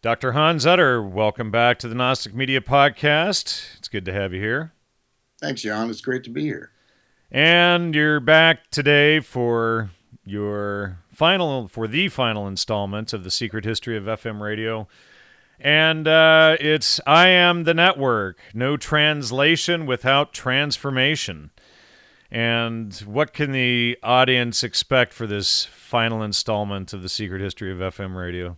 Dr. Hans Utter, welcome back to the Gnostic Media Podcast. It's good to have you here. Thanks, John. It's great to be here. And you're back today for the final installment of the Secret History of FM Radio. And it's I Am the Network, no translation without transformation. And what can the audience expect for this final installment of the Secret History of FM Radio?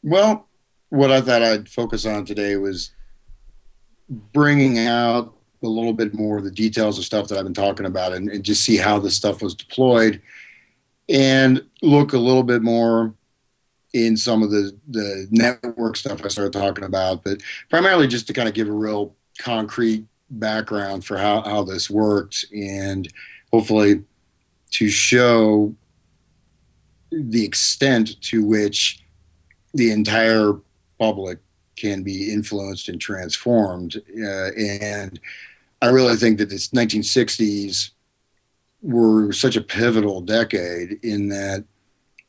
Well, what I thought I'd focus on today was bringing out a little bit more of the details of stuff that I've been talking about and just see how this stuff was deployed and look a little bit more in some of the network stuff I started talking about, but primarily just to kind of give a real concrete background for how this worked and hopefully to show the extent to which the entire public can be influenced and transformed. And I really think that this 1960s were such a pivotal decade in that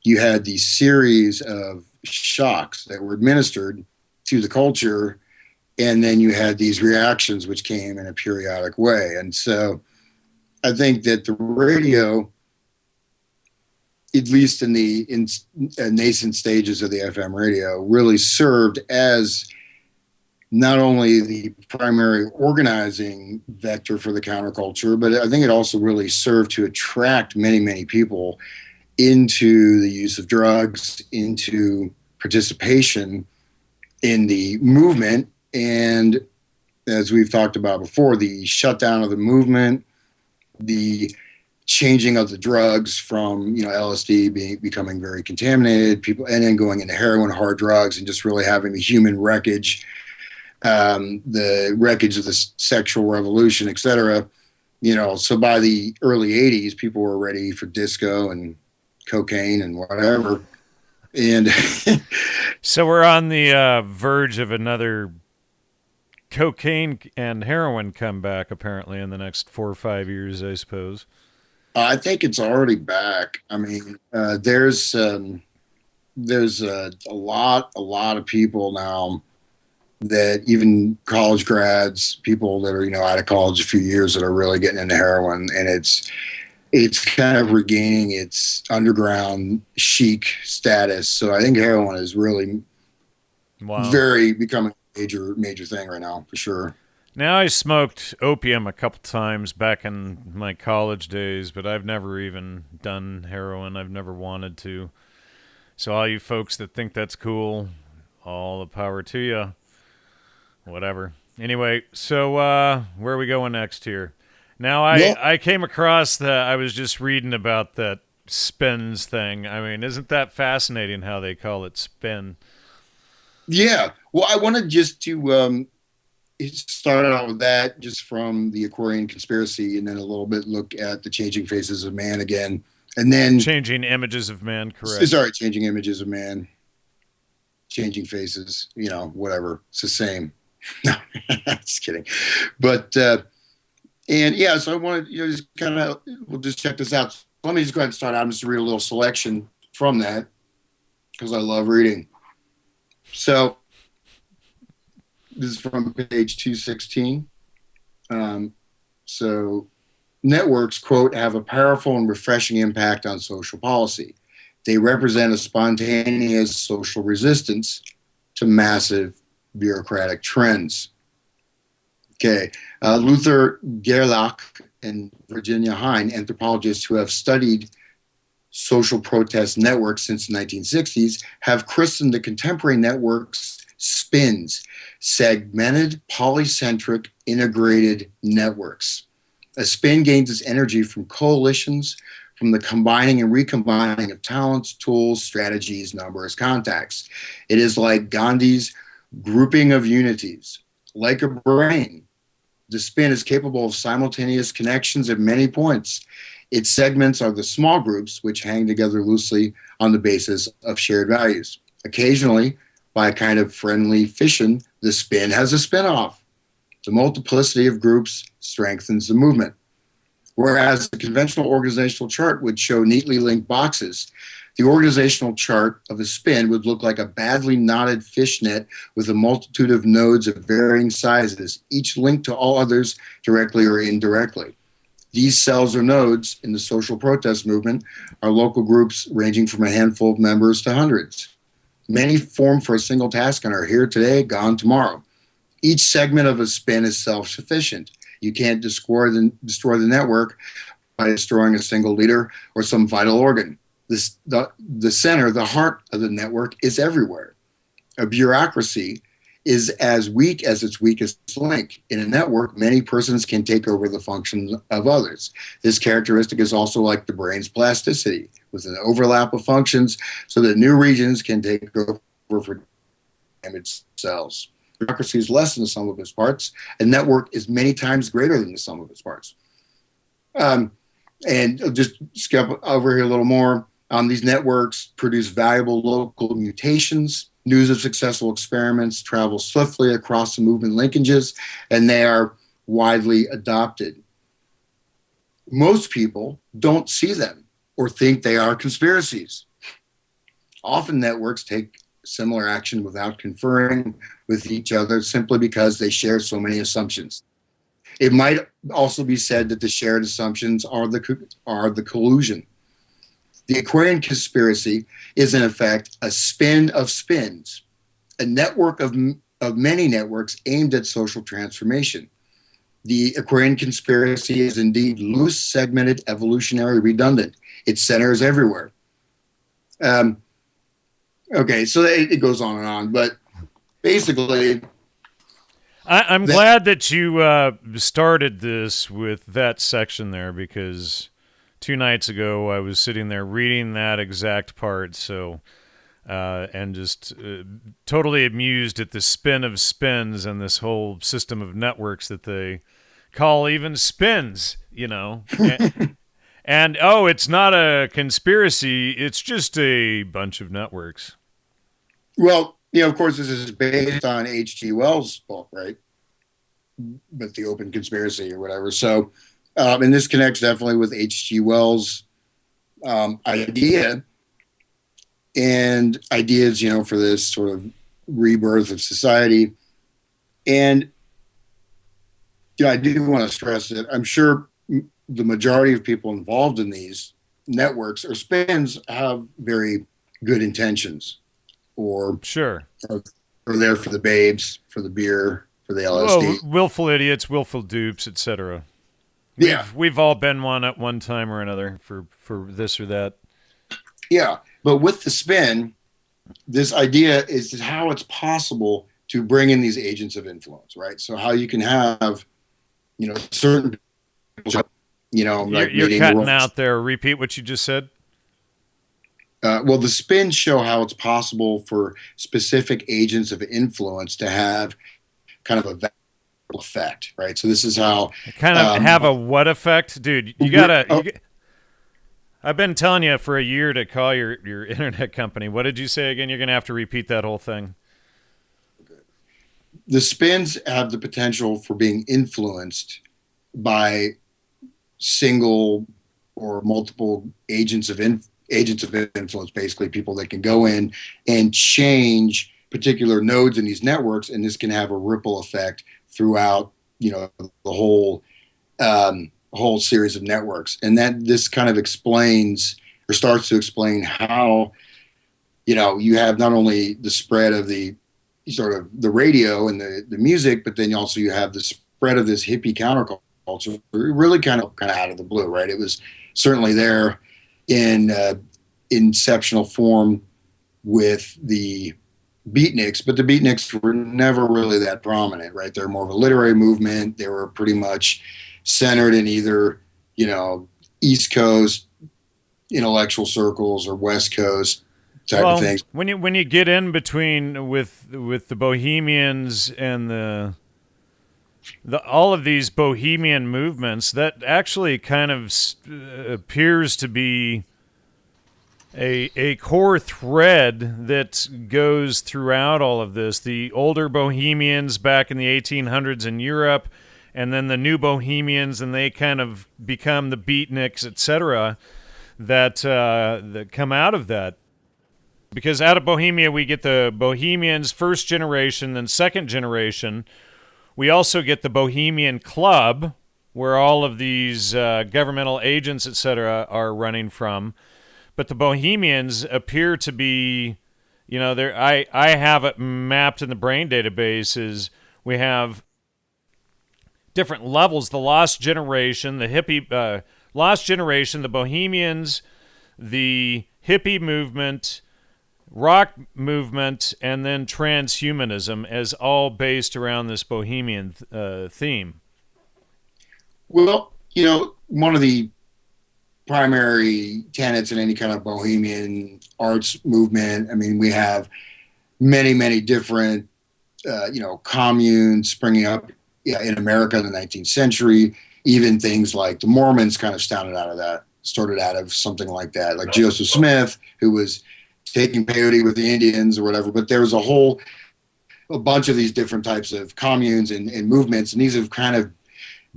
you had these series of shocks that were administered to the culture, and then you had these reactions which came in a periodic way. And so I think that the radio, at least in the nascent stages of the FM radio, really served as not only the primary organizing vector for the counterculture, but I think it also really served to attract many, many people into the use of drugs, into participation in the movement. And as we've talked about before, the shutdown of the movement, the changing of the drugs from LSD becoming very contaminated, people, and then going into heroin, hard drugs, and just really having the human wreckage, the wreckage of the sexual revolution, etc. So by the early 80s, people were ready for disco and cocaine and whatever. And so we're on the verge of another cocaine and heroin comeback, apparently, in the next 4 or 5 years, I suppose. I think it's already back. I mean, there's a lot of people now that even college grads, people that are out of college a few years, that are really getting into heroin, and it's kind of regaining its underground chic status. So I think heroin is really very becoming a major thing right now, for sure. Now, I smoked opium a couple times back in my college days, but I've never even done heroin. I've never wanted to. So all you folks that think that's cool, all the power to you. Whatever. Anyway, so where are we going next here? Now, I came across I was just reading about that spins thing. I mean, isn't that fascinating how they call it spin? Yeah. Well, I wanted just to start out with that, just from the Aquarian conspiracy, and then a little bit look at the changing faces of man again. And then changing images of man, correct? Sorry, changing images of man, changing faces, whatever. It's the same. No, just kidding. But and yeah, so I wanted just kind of, we'll just check this out. Let me just go ahead and start out. I'm just read a little selection from that because I love reading. So this is from page 216. So networks, quote, have a powerful and refreshing impact on social policy. They represent a spontaneous social resistance to massive bureaucratic trends. Okay. Luther Gerlach and Virginia Hine, anthropologists who have studied social protest networks since the 1960s have christened the contemporary networks spins, segmented, polycentric, integrated networks. A spin gains its energy from coalitions, from the combining and recombining of talents, tools, strategies, numbers, contacts. It is like Gandhi's grouping of unities. Like a brain, the spin is capable of simultaneous connections at many points. Its segments are the small groups, which hang together loosely on the basis of shared values. Occasionally, by a kind of friendly fission, the spin has a spin-off. The multiplicity of groups strengthens the movement. Whereas the conventional organizational chart would show neatly linked boxes, the organizational chart of a spin would look like a badly knotted fishnet with a multitude of nodes of varying sizes, each linked to all others directly or indirectly. These cells or nodes in the social protest movement are local groups ranging from a handful of members to hundreds. Many form for a single task and are here today, gone tomorrow. Each segment of a spin is self-sufficient. You can't destroy the network by destroying a single leader or some vital organ. The center, the heart of the network is everywhere. A bureaucracy is as weak as its weakest link. In a network, many persons can take over the functions of others. This characteristic is also like the brain's plasticity, with an overlap of functions so that new regions can take over for damaged cells. Bureaucracy is less than the sum of its parts. A network is many times greater than the sum of its parts. And just skip over here a little more. These networks produce valuable local mutations. News of successful experiments travels swiftly across the movement linkages, and they are widely adopted. Most people don't see them or think they are conspiracies. Often networks take similar action without conferring with each other simply because they share so many assumptions. It might also be said that the shared assumptions are the collusion. The Aquarian conspiracy is, in effect, a spin of spins, a network of many networks aimed at social transformation. The Aquarian conspiracy is indeed loose, segmented, evolutionary, redundant. Its center is everywhere. Okay, so it goes on, but basically... I'm glad that you started this with that section there, because 2 nights ago I was sitting there reading that exact part, so and just totally amused at the spin of spins and this whole system of networks that they call even spins, you know. And it's not a conspiracy, it's just a bunch of networks. Well, you know, of course, this is based on H.G. Wells' book, right? With the open conspiracy or whatever. So, and this connects definitely with H.G. Wells' idea and ideas, you know, for this sort of rebirth of society. And, you know, I do want to stress that I'm sure the majority of people involved in these networks or spins have very good intentions, or sure, are there for the babes, for the beer, for the LSD. Well, willful idiots, willful dupes, etc. Yeah, we've all been one at one time or another for this or that. Yeah, but with the spin, this idea is how it's possible to bring in these agents of influence, right? So how you can have, you know, certain people, you know, like you're cutting out there. Repeat what you just said. Well, the spins show how it's possible for specific agents of influence to have kind of a effect, right? So this is how kind of have a what effect, dude? You gotta. I've been telling you for a year to call your internet company. What did you say again? You're gonna have to repeat that whole thing. The spins have the potential for being influenced by single or multiple agents of influence, basically people that can go in and change particular nodes in these networks, and this can have a ripple effect throughout, you know, the whole series of networks. And that this kind of explains or starts to explain how, you know, you have not only the spread of the sort of the radio and the music, but then also you have the spread of this hippie counterculture really kind of out of the blue, right? It was certainly there in inceptional form with the beatniks, but the beatniks were never really that prominent, right? They're more of a literary movement. They were pretty much centered in either, East Coast intellectual circles or West Coast type of Well, things. when you get in between with the Bohemians and the all of these Bohemian movements, that actually kind of appears to be a core thread that goes throughout all of this. The older Bohemians back in the 1800s in Europe, and then the new Bohemians, and they kind of become the beatniks, etc. That come out of that. Because out of Bohemia, we get the Bohemians first generation, then second generation. We also get the Bohemian Club, where all of these governmental agents, etc., are running from. But the Bohemians appear to be, I have it mapped in the brain databases. We have different levels: the Lost Generation, the hippie, Lost Generation, the Bohemians, the hippie movement, rock movement, and then transhumanism, as all based around this Bohemian theme. Well, one of the primary tenets in any kind of Bohemian arts movement, I mean, we have many, many different, communes springing up in America in the 19th century. Even things like the Mormons kind of started out of something like that, like Joseph Smith, who was taking peyote with the Indians or whatever. But there was a bunch of these different types of communes and movements, and these have kind of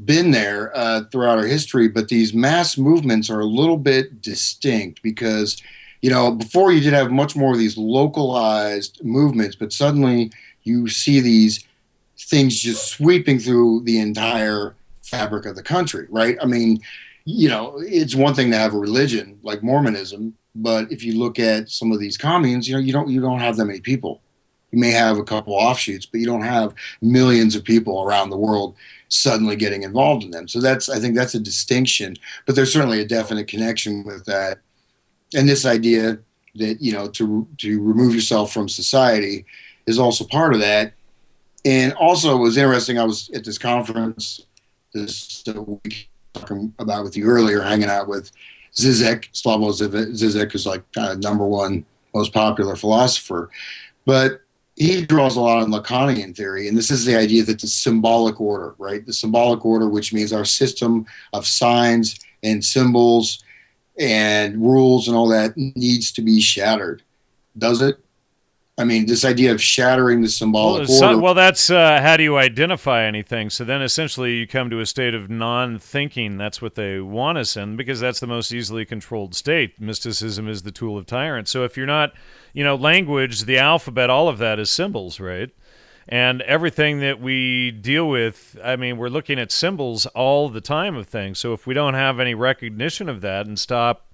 been there throughout our history. But these mass movements are a little bit distinct because, before you did have much more of these localized movements, but suddenly you see these things just sweeping through the entire fabric of the country, right? I mean, it's one thing to have a religion like Mormonism, but if you look at some of these communes, you don't have that many people. You may have a couple offshoots, but you don't have millions of people around the world suddenly getting involved in them. So I think that's a distinction, but there's certainly a definite connection with that. And this idea that, to remove yourself from society is also part of that. And also it was interesting, I was at this conference this week talking about with you earlier, hanging out with Zizek, Slavoj Zizek, who's like kind of number one most popular philosopher. But he draws a lot on Lacanian theory, and this is the idea that the symbolic order, right? The symbolic order, which means our system of signs and symbols and rules and all that, needs to be shattered. Does it? I mean, this idea of shattering the symbolic order. Well, that's how do you identify anything? So then essentially you come to a state of non-thinking. That's what they want us in, because that's the most easily controlled state. Mysticism is the tool of tyrants. So if you're not, language, the alphabet, all of that is symbols, right? And everything that we deal with, I mean, we're looking at symbols all the time of things. So if we don't have any recognition of that and stop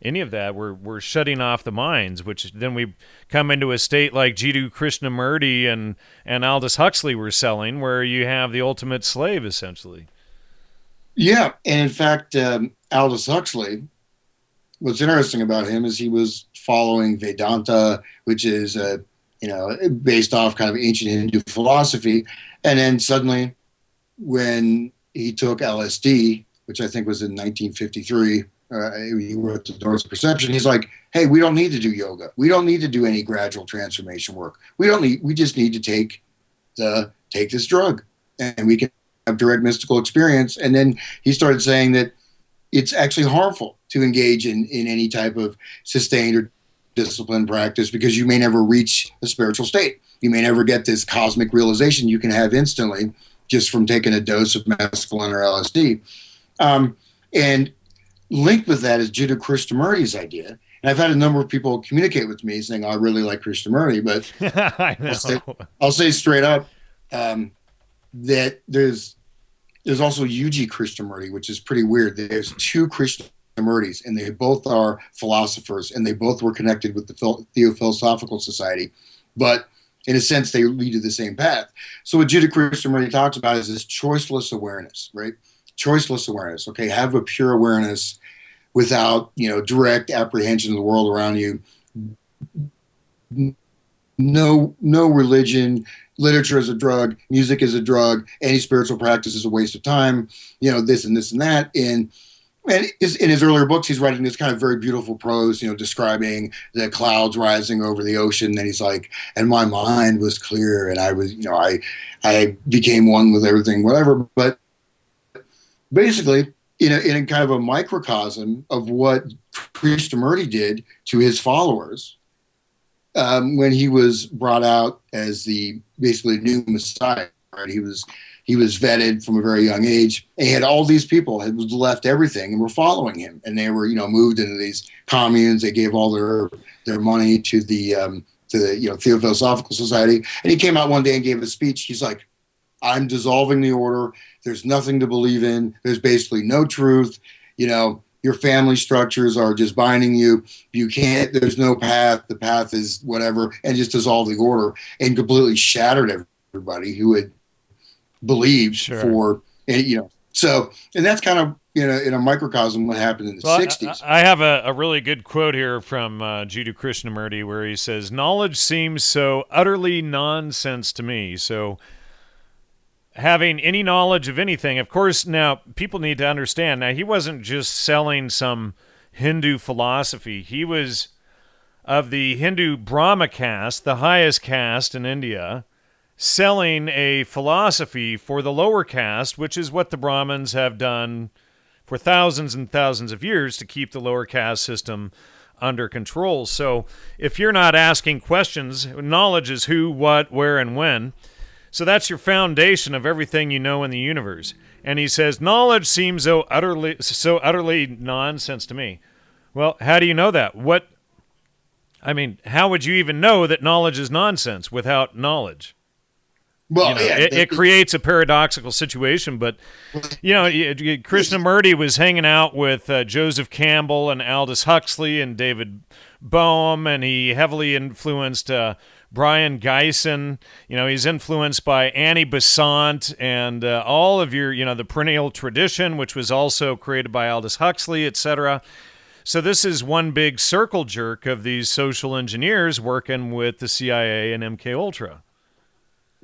any of that, we're shutting off the minds, which then we come into a state like Jiddu Krishnamurti and Aldous Huxley were selling, where you have the ultimate slave, essentially. Yeah, and in fact, Aldous Huxley, what's interesting about him is he was following Vedanta, which is based off kind of ancient Hindu philosophy, and then suddenly, when he took LSD, which I think was in 1953. He wrote The Doors of Perception. He's like, hey, we don't need to do yoga. We don't need to do any gradual transformation work. We just need to take this drug, and we can have direct mystical experience. And then he started saying that it's actually harmful to engage in any type of sustained or disciplined practice, because you may never reach a spiritual state. You may never get this cosmic realization you can have instantly just from taking a dose of mescaline or LSD. And linked with that is Jiddu Krishnamurti's idea. And I've had a number of people communicate with me saying, I really like Krishnamurti, but I know. I'll say straight up that there's also Yuji Krishnamurti, which is pretty weird. There's two Krishnamurtis, and they both are philosophers, and they both were connected with the Theophilosophical Society. But in a sense, they lead to the same path. So what Jiddu Krishnamurti talks about is this choiceless awareness, right? Choiceless awareness. Okay, have a pure awareness without, direct apprehension of the world around you. No religion, literature is a drug, music is a drug, any spiritual practice is a waste of time, this and this and that. And in his earlier books, he's writing this kind of very beautiful prose, describing the clouds rising over the ocean. And he's like, and my mind was clear, and I was, I became one with everything, whatever. But basically, in a kind of a microcosm of what Krishnamurti did to his followers, when he was brought out as the basically new Messiah, right? He was vetted from a very young age, and he had all these people had left everything and were following him, and they were moved into these communes. They gave all their money to the Theosophical Society, and he came out one day and gave a speech. He's like, "I'm dissolving the order. There's nothing to believe in. There's basically no truth. Your family structures are just binding you. You can't. There's no path. The path is whatever," and just dissolved the order and completely shattered everybody who had believed for, so, and that's kind of, in a microcosm what happened in the 60s. I have a really good quote here from Jiddu Krishnamurti where he says, "Knowledge seems so utterly nonsense to me." So having any knowledge of anything, of course, now people need to understand, now he wasn't just selling some Hindu philosophy. He was of the Hindu Brahma caste, the highest caste in India, selling a philosophy for the lower caste, which is what the Brahmins have done for thousands and thousands of years to keep the lower caste system under control. So if you're not asking questions, knowledge is who, what, where, and when. So that's your foundation of everything you know in the universe. And he says, knowledge seems so utterly nonsense to me. Well, how do you know that? How would you even know that knowledge is nonsense without knowledge? Well, it creates a paradoxical situation, but Krishnamurti was hanging out with Joseph Campbell and Aldous Huxley and David Bohm, and he heavily influenced Brian Geisen. He's influenced by Annie Besant and all of your, the perennial tradition, which was also created by Aldous Huxley, etc. So this is one big circle jerk of these social engineers working with the CIA and MK Ultra.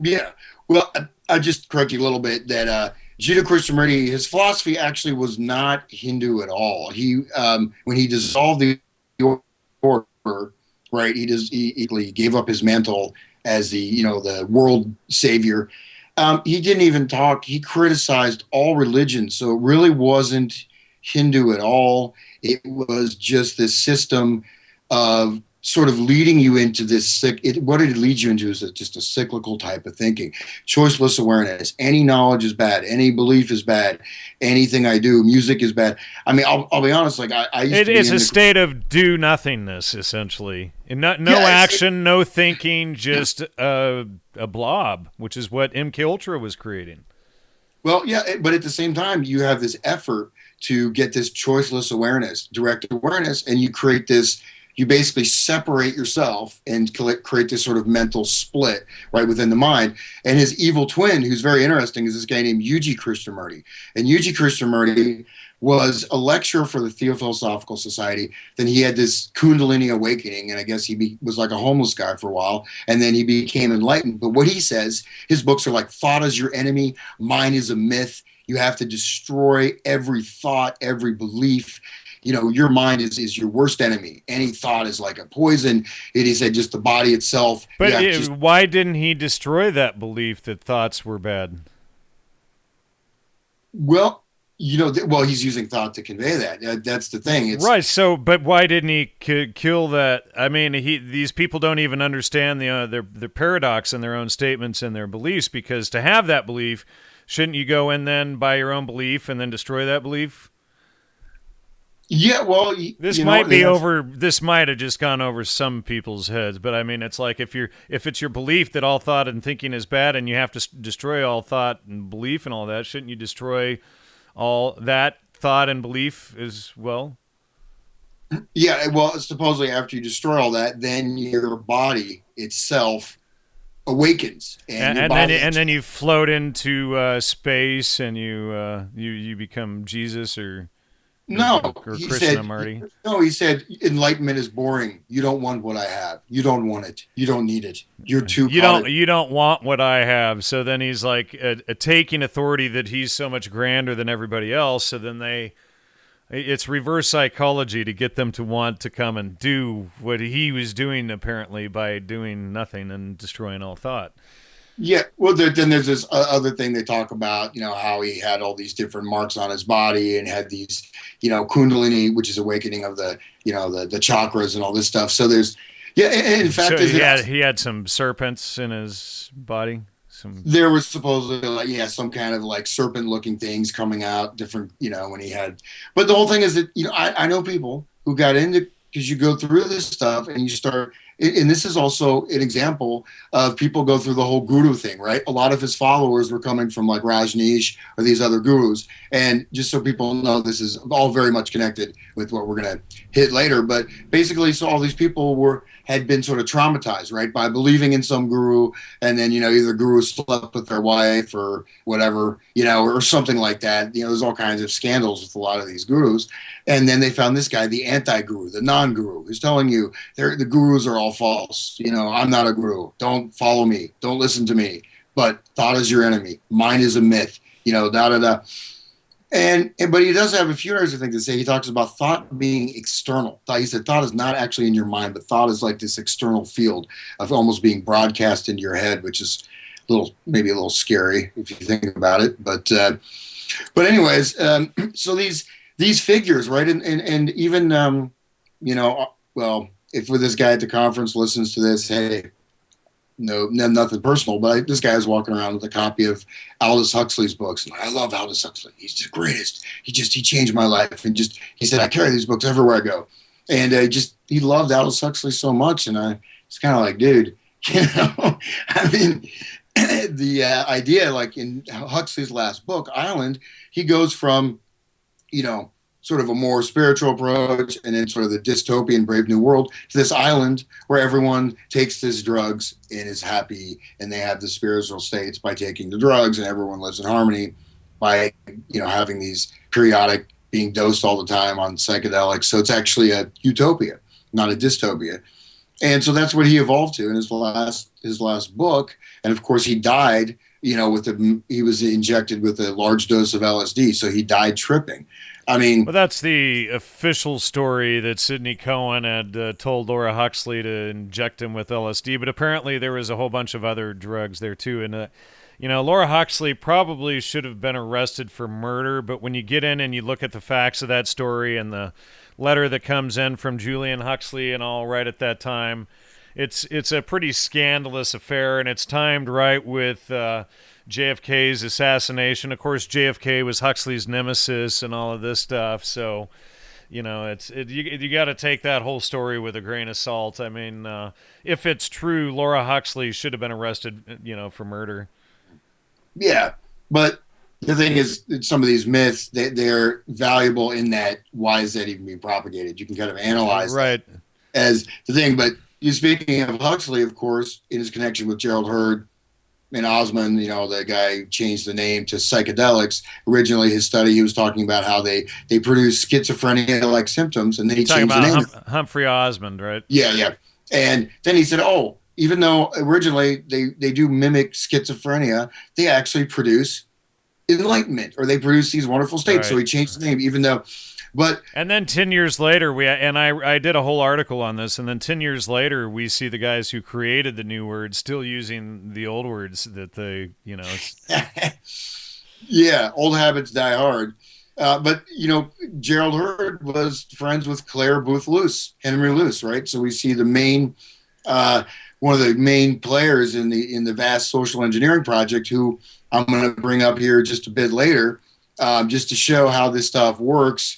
Yeah. Well, I just correct you a little bit that Jiddu Krishnamurti, his philosophy actually was not Hindu at all. He, when he dissolved the order, right, he gave up his mantle as the world savior. He didn't even talk. He criticized all religions. So it really wasn't Hindu at all. It was just this system of sort of leading you into this, what it leads you into is just a cyclical type of thinking. Choiceless awareness. Any knowledge is bad. Any belief is bad. Anything I do, music is bad. I'll be honest, like I used to be It is a state of do-nothingness, essentially. And no action, no thinking, just a blob, which is what MK Ultra was creating. Well, yeah, but at the same time, you have this effort to get this choiceless awareness, direct awareness, and you create this, you basically separate yourself and create this sort of mental split right within the mind. And his evil twin, who's very interesting, is this guy named Yuji Krishnamurti. And Yuji Krishnamurti was a lecturer for the Theosophical Society. Then he had this Kundalini awakening, and I guess he was like a homeless guy for a while, and then he became enlightened. But what he says, his books are like, thought is your enemy, mind is a myth. You have to destroy every thought, every belief. Your mind is your worst enemy. Any thought is like a poison. He said just the body itself. But why didn't he destroy that belief that thoughts were bad? Well, he's using thought to convey that. That's the thing. Right. So, but why didn't he kill that? I mean, these people don't even understand their paradox in their own statements and their beliefs, because to have that belief, shouldn't you go in then by your own belief and then destroy that belief? Yeah, well, this might have just gone over some people's heads, but I mean, it's like if it's your belief that all thought and thinking is bad, and you have to destroy all thought and belief and all that, shouldn't you destroy all that thought and belief as well? Yeah, well, supposedly after you destroy all that, then your body itself awakens, and then you float into space, and you become Jesus or. No, or he said, Krishnamurti. no, he said, enlightenment is boring. You don't want what I have. You don't want it. You don't need it. You're too You caught. don't want what I have. So then he's like taking authority that he's so much grander than everybody else. So then it's reverse psychology to get them to want to come and do what he was doing, apparently, by doing nothing and destroying all thought. Yeah, well, then there's this other thing they talk about, how he had all these different marks on his body and had these, kundalini, which is awakening of the chakras and all this stuff. So there's, yeah, and in fact, so he had some serpents in his body. There was supposedly some kind of like serpent looking things coming out different, when he had, but the whole thing is that, I know people who got into, because you go through this stuff and you start, and this is also an example of people go through the whole guru thing, right? A lot of his followers were coming from like Rajneesh or these other gurus. And just so people know, this is all very much connected with what we're going to hit later. But basically, so all these people had been sort of traumatized, right, by believing in some guru, and then either guru slept with their wife or whatever, or something like that. There's all kinds of scandals with a lot of these gurus, and then they found this guy, the anti-guru, the non-guru, who's telling you the gurus are all false. I'm not a guru. Don't follow me. Don't listen to me. But thought is your enemy. Mind is a myth. Da da da. But he does have a few other things to say. He talks about thought being external. He said thought is not actually in your mind, but thought is like this external field of almost being broadcast into your head, which is maybe a little scary if you think about it. But anyways, so these figures, right? And even well, if this guy at the conference listens to this, hey, no, nothing personal, but this guy is walking around with a copy of Aldous Huxley's books, and I love Aldous Huxley. He's the greatest. He changed my life, and he said I carry these books everywhere I go, and he loved Aldous Huxley so much, and it's kind of like, dude, I mean, the idea, like in Huxley's last book, Island, he goes from, sort of a more spiritual approach and then sort of the dystopian Brave New World to this island where everyone takes these drugs and is happy, and they have the spiritual states by taking the drugs, and everyone lives in harmony by, having these periodic being dosed all the time on psychedelics. So it's actually a utopia, not a dystopia. And so that's what he evolved to in his last book. And of course he died, he was injected with a large dose of LSD. So he died tripping. I mean, well, that's the official story that Sidney Cohen had told Laura Huxley to inject him with LSD, but apparently there was a whole bunch of other drugs there too. And Laura Huxley probably should have been arrested for murder, but when you get in and you look at the facts of that story and the letter that comes in from Julian Huxley and all right at that time, it's a pretty scandalous affair, and it's timed right with JFK's assassination. Of course, JFK was Huxley's nemesis and all of this stuff. So, you got to take that whole story with a grain of salt. I mean, if it's true, Laura Huxley should have been arrested, for murder. Yeah, but the thing is, some of these myths, they're valuable in that why is that even being propagated? You can kind of analyze right as the thing. But speaking of Huxley, of course, in his connection with Gerald Heard and Osmond, the guy who changed the name to psychedelics. Originally, his study, he was talking about how they produce schizophrenia-like symptoms, and then he changed the name. Humphrey Osmond, right? Yeah. And then he said, oh, even though originally they do mimic schizophrenia, they actually produce enlightenment, or they produce these wonderful states. Right. So he changed the name, even though... And then 10 years later, I did a whole article on this, and then 10 years later, we see the guys who created the new words still using the old words that they, Yeah, old habits die hard. But Gerald Heard was friends with Claire Booth Luce, Henry Luce, right? So we see the main, one of the main players in the vast social engineering project, who I'm going to bring up here just a bit later, just to show how this stuff works.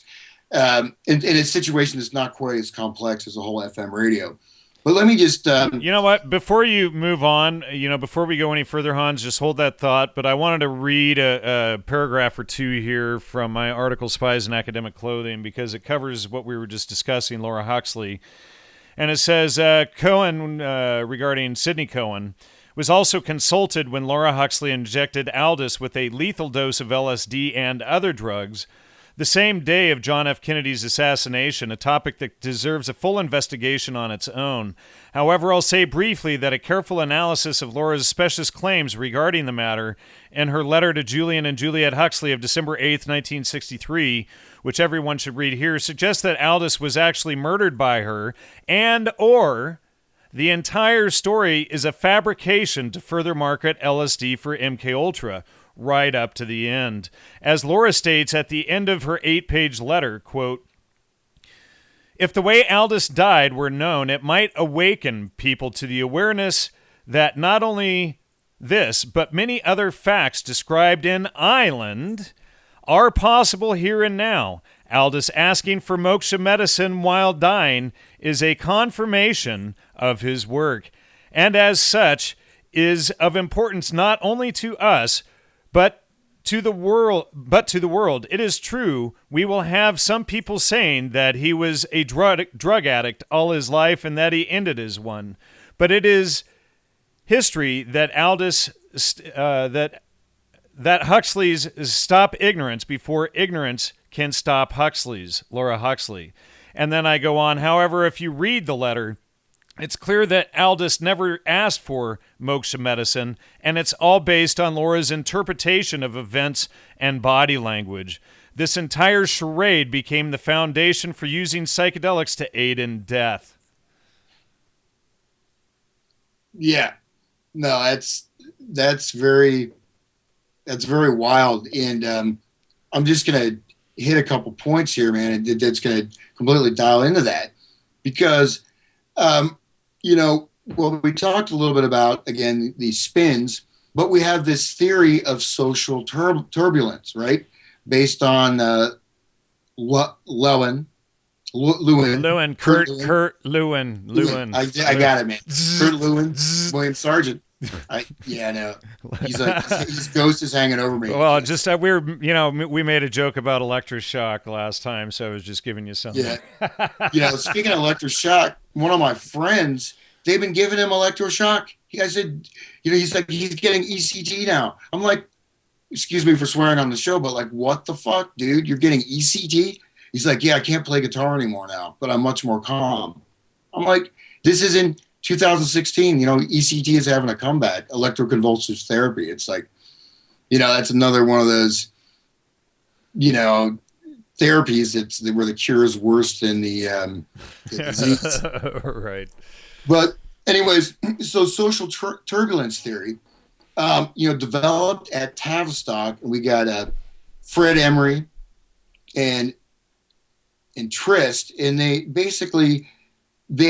In a situation that's not quite as complex as a whole FM radio. But let me just... you know what? Before you move on, before we go any further, Hans, just hold that thought. But I wanted to read a paragraph or two here from my article, Spies in Academic Clothing, because it covers what we were just discussing, Laura Huxley. And it says, Cohen, regarding Sidney Cohen, was also consulted when Laura Huxley injected Aldous with a lethal dose of LSD and other drugs. the same day of John F. Kennedy's assassination, a topic that deserves a full investigation on its own. However, I'll say briefly that a careful analysis of Laura's specious claims regarding the matter in her letter to Julian and Juliet Huxley of December 8th, 1963, which everyone should read here, suggests that Aldous was actually murdered by her, and or the entire story is a fabrication to further market LSD for MKUltra, right up to the end. As Laura states at the end of her 8-page letter, quote, "If the way Aldous died were known, it might awaken people to the awareness that not only this, but many other facts described in Island are possible here and now. Aldous asking for moksha medicine while dying is a confirmation of his work, and as such is of importance not only to us, but to the world. It is true, we will have some people saying that he was a drug addict all his life and that he ended as one. But it is history that Aldous, that Huxley's stop ignorance before ignorance can stop Huxley's, Laura Huxley." And then I go on, however, if you read the letter, it's clear that Aldous never asked for moksha medicine, and it's all based on Laura's interpretation of events and body language. This entire charade became the foundation for using psychedelics to aid in death. Yeah, no, that's very wild, and I'm just gonna hit a couple points here, man, and that's gonna completely dial into that because. Well, we talked a little bit about, again, these spins, but we have this theory of social turbulence, right? Based on Kurt Lewin. I got it, man. Kurt Lewin, William Sargent. No. He's like, his ghost is hanging over me. Well, just we made a joke about electroshock last time, so I was just giving you something. Yeah. Speaking of electroshock, one of my friends, they've been giving him electroshock. I said, he's like, he's getting ECT now. I'm like, excuse me for swearing on the show, but like, what the fuck, dude? You're getting ECT? He's like, yeah, I can't play guitar anymore now, but I'm much more calm. I'm like, this is in 2016, ECT is having a comeback, electroconvulsive therapy. It's like, that's another one of those, therapies where the cure is worse than the disease. Right. But anyways, so social turbulence theory, developed at Tavistock. We got Fred Emery and Trist, and they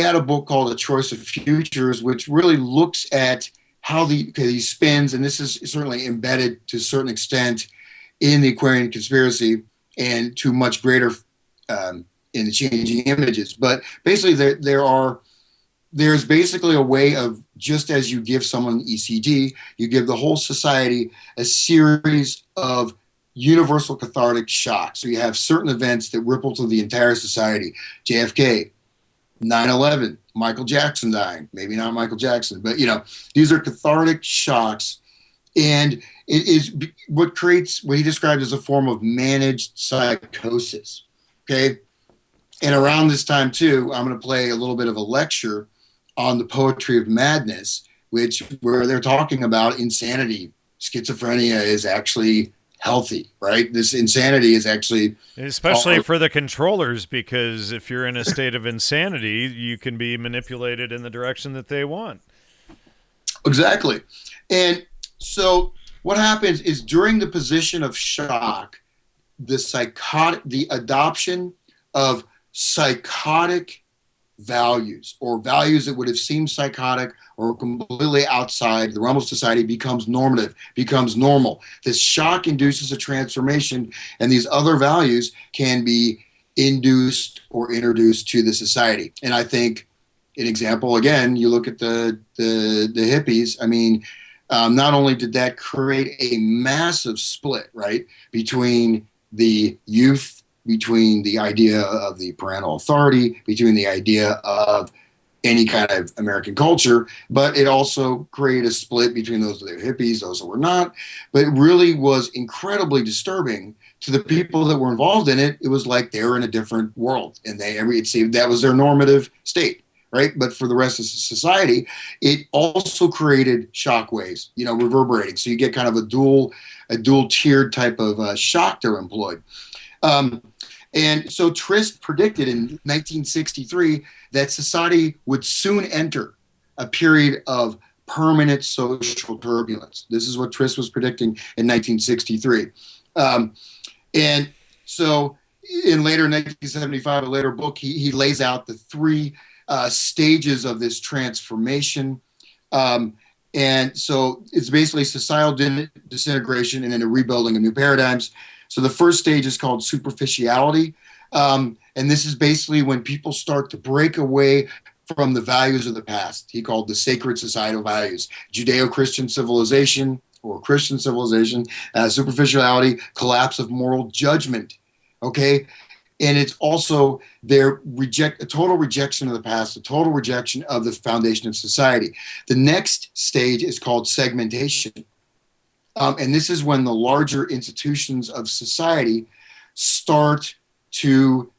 had a book called A Choice of Futures, which really looks at how these spins, and this is certainly embedded to a certain extent in the Aquarian conspiracy and to much greater in the changing images. But basically there's basically a way of, just as you give someone ECD, you give the whole society a series of universal cathartic shocks. So you have certain events that ripple to the entire society. JFK, 9/11, Michael Jackson dying, maybe not Michael Jackson, but these are cathartic shocks, and it is what creates what he described as a form of managed psychosis. Okay. And around this time too, I'm going to play a little bit of a lecture on the poetry of madness, where they're talking about insanity. Schizophrenia is actually healthy, right? This insanity is actually... Especially for the controllers, because if you're in a state of insanity, you can be manipulated in the direction that they want. Exactly. And so what happens is, during the position of shock, the adoption of psychotic values, or values that would have seemed psychotic or completely outside the realm of society, becomes normative, becomes normal. This shock induces a transformation, and these other values can be induced or introduced to the society. And I think an example, again, you look at the hippies. I mean, not only did that create a massive split, right, between the youth, between the idea of the parental authority, between the idea of any kind of American culture, but it also created a split between those that were hippies, those that were not. But it really was incredibly disturbing to the people that were involved in it. It was like they were in a different world, and it seemed that was their normative state, right? But for the rest of society, it also created shockwaves, reverberating. So you get kind of a dual tiered type of shock they're employed. And so Trist predicted in 1963 that society would soon enter a period of permanent social turbulence. This is what Trist was predicting in 1963. And so in later 1975, a later book, he lays out the three stages of this transformation. And so it's basically societal disintegration and then a rebuilding of new paradigms. So the first stage is called superficiality. And this is basically when people start to break away from the values of the past. He called the sacred societal values, Judeo-Christian civilization or Christian civilization, superficiality, collapse of moral judgment. Okay. And it's also a total rejection of the past, a total rejection of the foundation of society. The next stage is called segmentation. And this is when the larger institutions of society start to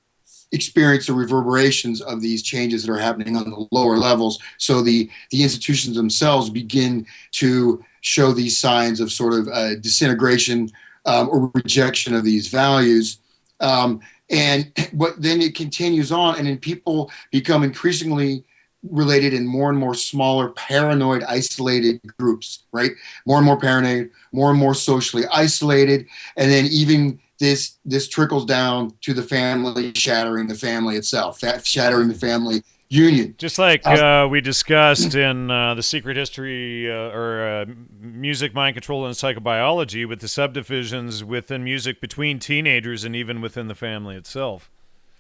experience the reverberations of these changes that are happening on the lower levels. So the institutions themselves begin to show these signs of sort of disintegration or rejection of these values. Then it continues on, and then people become increasingly related in more and more smaller, paranoid, isolated groups, right? More and more paranoid, more and more socially isolated. And then even this trickles down to the family, shattering the family itself, shattering the family union. Just like we discussed in The Secret History or Music, Mind Control, and Psychobiology, with the subdivisions within music between teenagers and even within the family itself.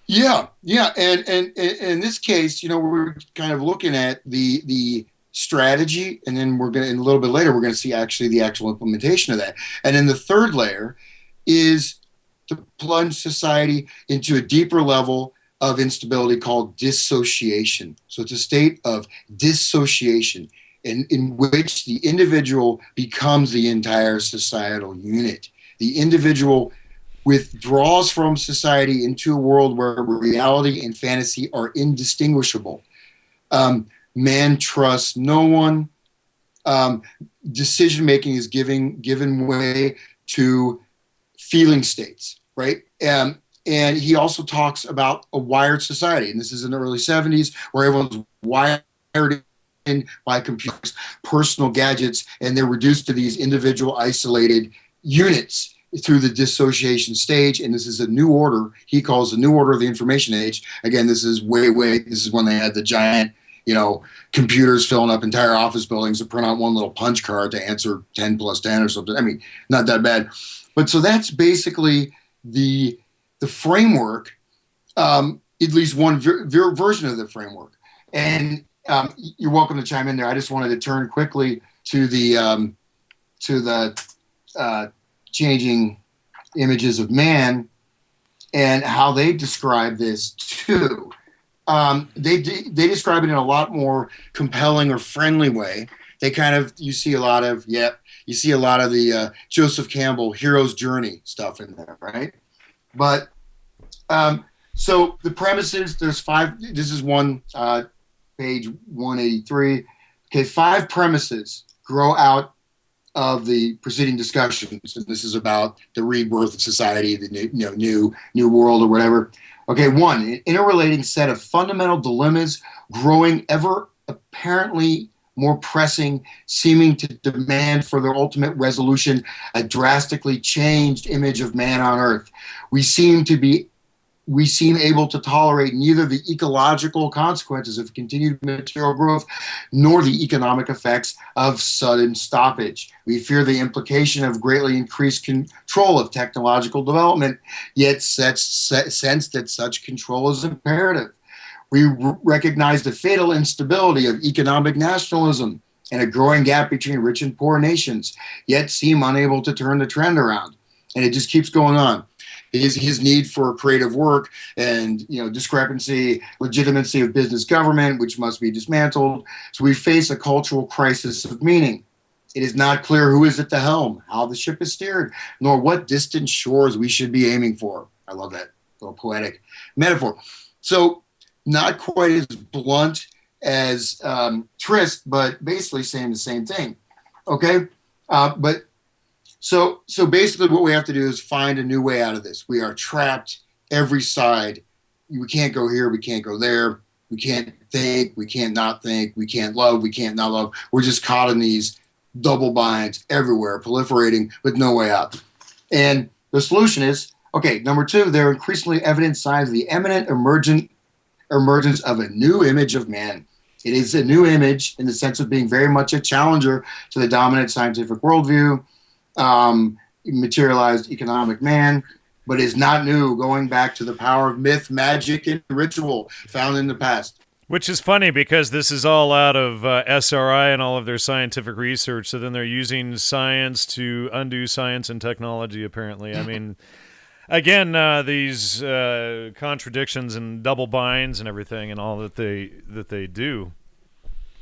Yeah. And in this case, we're kind of looking at the strategy, and then we're going to, a little bit later, we're going to see actually the actual implementation of that. And then the third layer is to plunge society into a deeper level of instability called dissociation. So it's a state of dissociation in which the individual becomes the entire societal unit. The individual withdraws from society into a world where reality and fantasy are indistinguishable. Man trusts no one. Decision-making is given way to feeling states, right? And he also talks about a wired society. And this is in the early 70s, where everyone's wired in by computers, personal gadgets, and they're reduced to these individual isolated units through the dissociation stage. And this is a new order he calls the new order of the information age. Again, this is this is when they had the giant, computers filling up entire office buildings to print out one little punch card to answer 10 plus 10 or something. I mean, not that bad. But so that's basically the framework, at least one version of the framework. And you're welcome to chime in there. I just wanted to turn quickly to the changing images of man and how they describe this too. They describe it in a lot more compelling or friendly way. You see a lot of the Joseph Campbell hero's journey stuff in there, right? But so the premises, there's 5. This is one page 183. Okay, 5 premises grow out of the preceding discussions, and this is about the rebirth of society, the new world or whatever. Okay, 1, an interrelating set of fundamental dilemmas growing ever apparently more pressing, seeming to demand for their ultimate resolution a drastically changed image of man on earth. We seem able to tolerate neither the ecological consequences of continued material growth nor the economic effects of sudden stoppage. We fear the implication of greatly increased control of technological development, yet sense that such control is imperative. We recognize the fatal instability of economic nationalism and a growing gap between rich and poor nations, yet seem unable to turn the trend around. And it just keeps going on. his need for creative work and discrepancy, legitimacy of business government, which must be dismantled. So we face a cultural crisis of meaning. It is not clear who is at the helm, how the ship is steered, nor what distant shores we should be aiming for. I love that little poetic metaphor. So not quite as blunt as Trist, but basically saying the same thing. Okay, but so basically, what we have to do is find a new way out of this. We are trapped every side. We can't go here. We can't go there. We can't think. We can't not think. We can't love. We can't not love. We're just caught in these double binds everywhere, proliferating with no way out. And the solution is, okay, number two, there are increasingly evident signs of the imminent emergence of a new image of man. It is a new image in the sense of being very much a challenger to the dominant scientific worldview, materialized economic man, but is not new, going back to the power of myth, magic, and ritual found in the past. Which is funny because this is all out of SRI and all of their scientific research. So then they're using science to undo science and technology, apparently. I mean, again, these contradictions and double binds and everything and all that they do.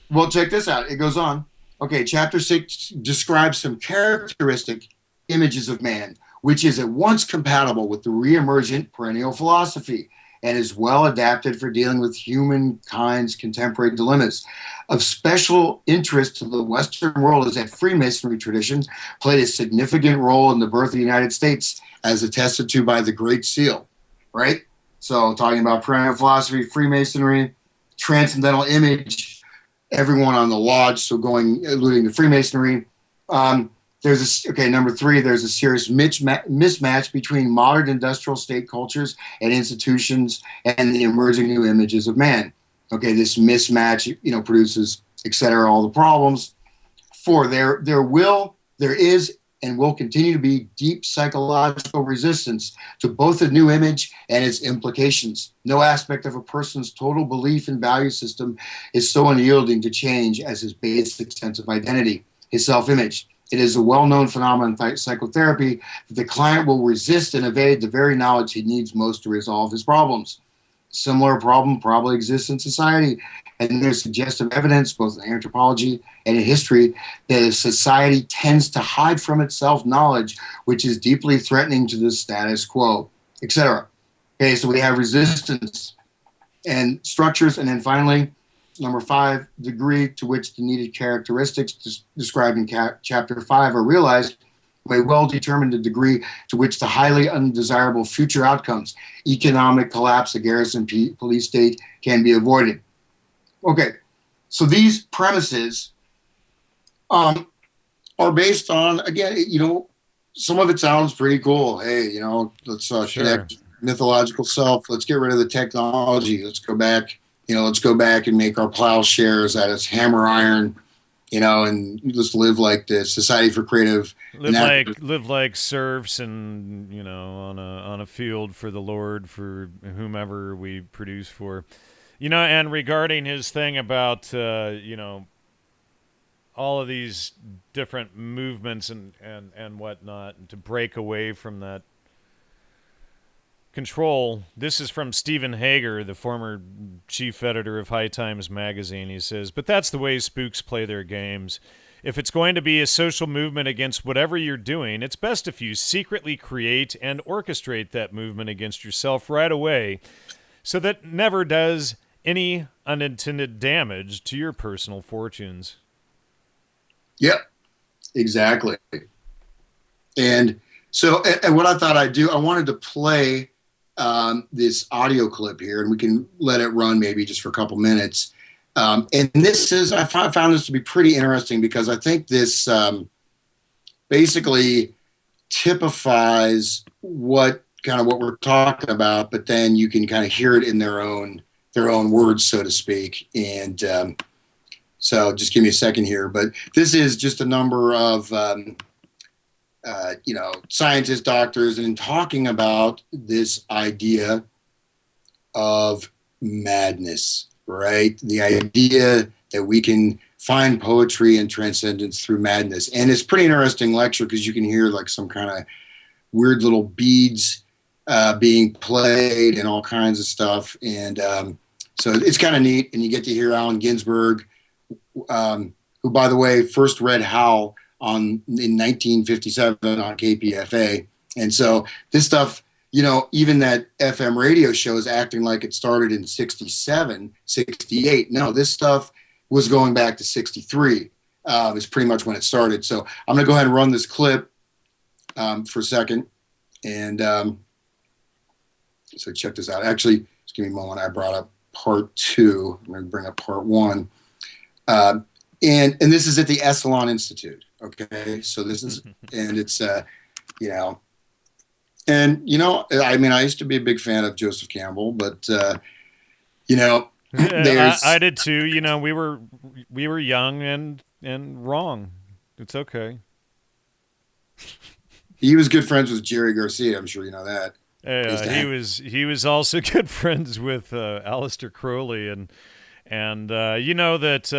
Well, check this out. It goes on. Okay, chapter 6 describes some characteristic images of man, which is at once compatible with the re-emergent perennial philosophy and is well adapted for dealing with humankind's contemporary dilemmas. Of special interest to the Western world is that Freemasonry tradition played a significant role in the birth of the United States, as attested to by the Great Seal, right? So talking about perennial philosophy, Freemasonry, transcendental image, everyone on the lodge, so alluding to Freemasonry. Number three, there's a serious mismatch between modern industrial state cultures and institutions and the emerging new images of man. Okay, this mismatch, produces, et cetera, all the problems. Four, there is and will continue to be deep psychological resistance to both the new image and its implications. No aspect of a person's total belief and value system is so unyielding to change as his basic sense of identity, his self-image. It is a well-known phenomenon in psychotherapy that the client will resist and evade the very knowledge he needs most to resolve his problems. Similar problem probably exists in society, and there's suggestive evidence, both in anthropology and in history, that a society tends to hide from itself knowledge which is deeply threatening to the status quo, etc. Okay, so we have resistance and structures, and then finally, number 5, degree to which the needed characteristics described in chapter 5 are realized may well determine the degree to which the highly undesirable future outcomes, economic collapse, a garrison police state, can be avoided. Okay, so these premises are based on, again, some of it sounds pretty cool. Hey, let's connect mythological self. Let's get rid of the technology. Let's go back. Let's go back and make our plowshares out of hammer iron. And just live like the Society for Creative. Live like serfs, and on a field for the Lord, for whomever we produce for, And regarding his thing about all of these different movements and whatnot, and to break away from that control. This is from Stephen Hager, the former chief editor of High Times magazine. He says, "But that's the way spooks play their games. If it's going to be a social movement against whatever you're doing, it's best if you secretly create and orchestrate that movement against yourself right away, so that never does any unintended damage to your personal fortunes." Yep, exactly. And so, and what I thought I'd do, I wanted to play this audio clip here, and we can let it run maybe just for a couple minutes. And this is, I found this to be pretty interesting because I think this basically typifies what we're talking about, but then you can kind of hear it in their own words, so to speak. And so just give me a second here, but this is just a number of scientists, doctors, and talking about this idea of madness, right? The idea that we can find poetry and transcendence through madness. And it's a pretty interesting lecture because you can hear like some kind of weird little beads being played and all kinds of stuff. And so it's kind of neat. And you get to hear Allen Ginsberg, who, by the way, first read Howl in 1957 on KPFA. And so this stuff, even that FM radio show is acting like it started in 67, 68. No, this stuff was going back to 63. Is pretty much when it started. So I'm going to go ahead and run this clip for a second. And so check this out. Actually, just give me a moment. I brought up part 2. I'm going to bring up part 1. And this is at the Esalen Institute. Okay. So this is, and it's, I used to be a big fan of Joseph Campbell, but, I did too. We were young and wrong. It's okay. He was good friends with Jerry Garcia. I'm sure you know that. He was also good friends with Aleister Crowley, and that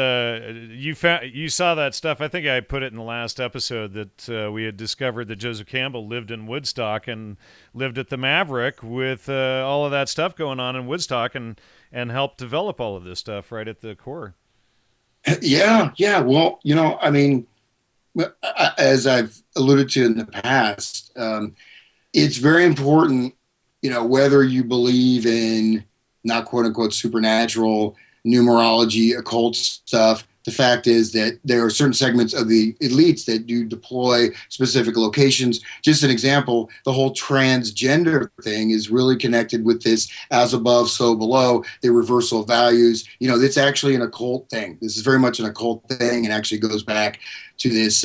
you saw that stuff. I think I put it in the last episode that we had discovered that Joseph Campbell lived in Woodstock and lived at the Maverick with all of that stuff going on in Woodstock and helped develop all of this stuff right at the core. Yeah. Well, as I've alluded to in the past, it's very important, whether you believe in not quote unquote supernatural, numerology, occult stuff. The fact is that there are certain segments of the elites that do deploy specific locations. Just an example, the whole transgender thing is really connected with this as above, so below, the reversal of values. It's actually an occult thing. This is very much an occult thing and actually goes back to this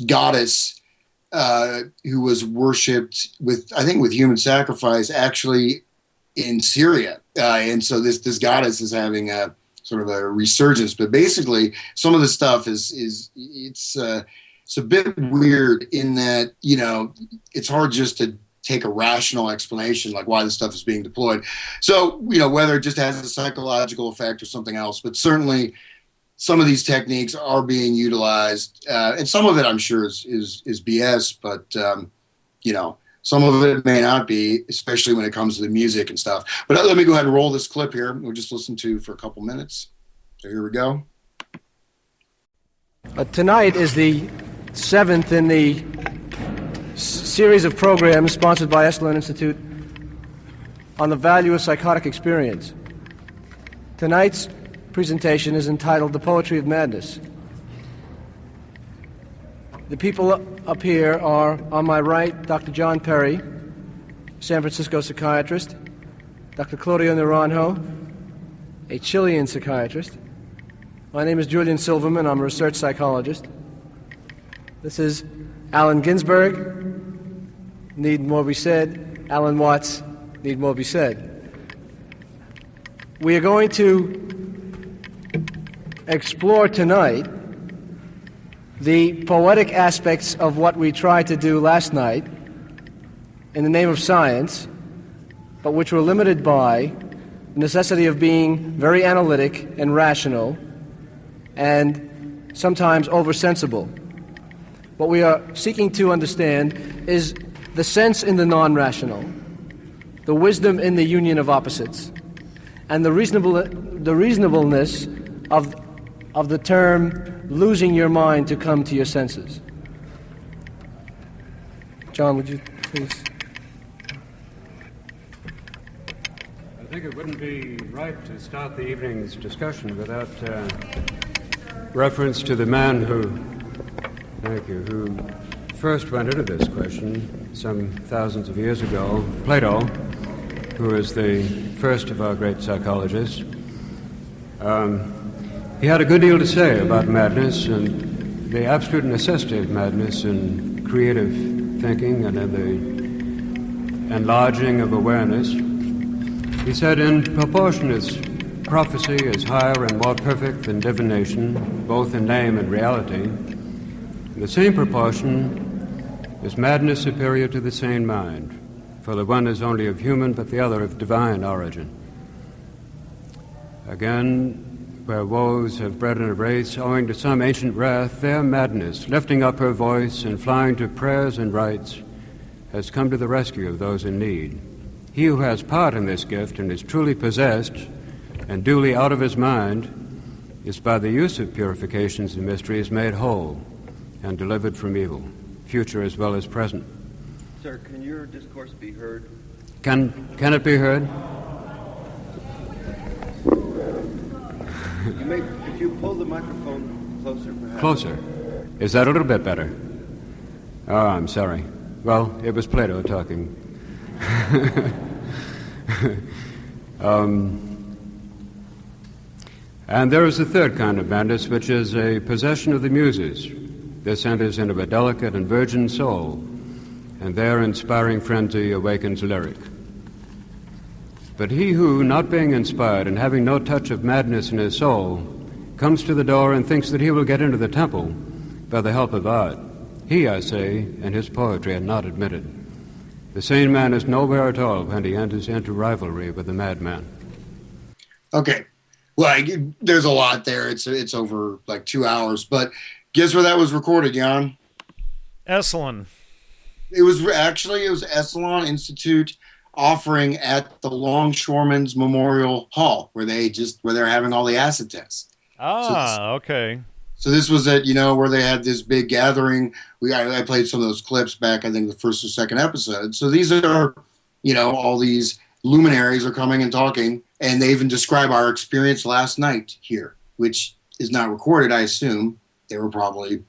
goddess who was worshipped with human sacrifice actually in Syria. And so this goddess is having a sort of a resurgence, but basically some of the stuff it's a bit weird in that, it's hard just to take a rational explanation like why this stuff is being deployed. So, whether it just has a psychological effect or something else, but certainly some of these techniques are being utilized, and some of it I'm sure is BS, but some of it may not be, especially when it comes to the music and stuff. But let me go ahead and roll this clip here. We'll just listen to for a couple minutes. So here we go. Tonight is the 7th in the series of programs sponsored by Esalen Institute on the value of psychotic experience. Tonight's presentation is entitled The Poetry of Madness. The people up here are, on my right, Dr. John Perry, San Francisco psychiatrist, Dr. Claudio Naranjo, a Chilean psychiatrist. My name is Julian Silverman. I'm a research psychologist. This is Allen Ginsberg, need more be said. Alan Watts, need more be said. We are going to explore tonight the poetic aspects of what we tried to do last night in the name of science, but which were limited by the necessity of being very analytic and rational and sometimes oversensible. What we are seeking to understand is the sense in the non-rational, the wisdom in the union of opposites, and the reasonableness of the term losing your mind to come to your senses. John, would you please? I think it wouldn't be right to start the evening's discussion without reference to the man who first went into this question some thousands of years ago, Plato, who was the first of our great psychologists. He had a good deal to say about madness and the absolute necessity of madness in creative thinking and in the enlarging of awareness. He said, in proportion as prophecy is higher and more perfect than divination, both in name and reality, in the same proportion is madness superior to the sane mind, for the one is only of human but the other of divine origin. Again, where woes have bred in a race owing to some ancient wrath, their madness, lifting up her voice and flying to prayers and rites, has come to the rescue of those in need. He who has part in this gift and is truly possessed and duly out of his mind is by the use of purifications and mysteries made whole and delivered from evil, future as well as present. Sir, can your discourse be heard? Can it be heard? If you pull the microphone closer, perhaps. Closer. Is that a little bit better? Oh, I'm sorry. Well, it was Plato talking. And there is a third kind of madness, which is a possession of the muses. This enters into a delicate and virgin soul, and their inspiring frenzy awakens lyric. But he who, not being inspired and having no touch of madness in his soul, comes to the door and thinks that he will get into the temple by the help of art, he, I say, and his poetry are not admitted. The sane man is nowhere at all when he enters into rivalry with the madman. Okay. Well, there's a lot there. It's over like 2 hours. But guess where that was recorded, Jan? Esalen. It was Esalen Institute offering at the Longshoremen's Memorial Hall where they're having all the acid tests. Okay. So this was at, where they had this big gathering. I played some of those clips back, I think, the first or second episode. So these are, all these luminaries are coming and talking, and they even describe our experience last night here, which is not recorded, I assume. They were probably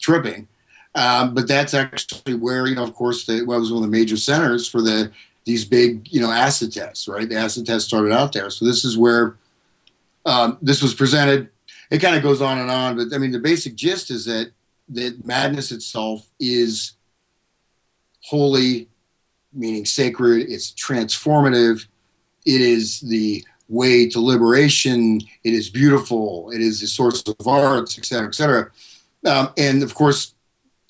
tripping. But that's actually where, of course, was one of the major centers for these big, acid tests, right? The acid test started out there. So this is where this was presented. It kind of goes on, but I mean, the basic gist is that madness itself is holy, meaning sacred. It's transformative. It is the way to liberation. It is beautiful. It is a source of arts, et cetera, et cetera. And of course,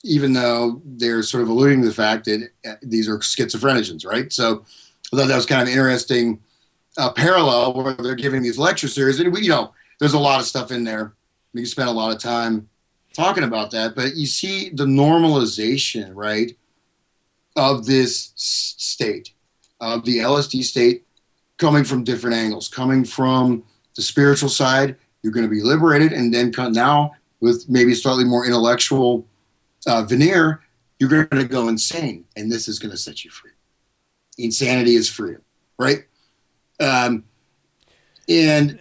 even though they're sort of alluding to the fact that these are schizophrenogens, right? So I thought that was kind of an interesting parallel where they're giving these lecture series. And there's a lot of stuff in there. We can spend a lot of time talking about that, but you see the normalization, right, of this state, of the LSD state, coming from different angles, coming from the spiritual side. You're going to be liberated, and then now with maybe slightly more intellectual veneer, you're going to go insane, and this is going to set you free. Insanity is freedom, right? And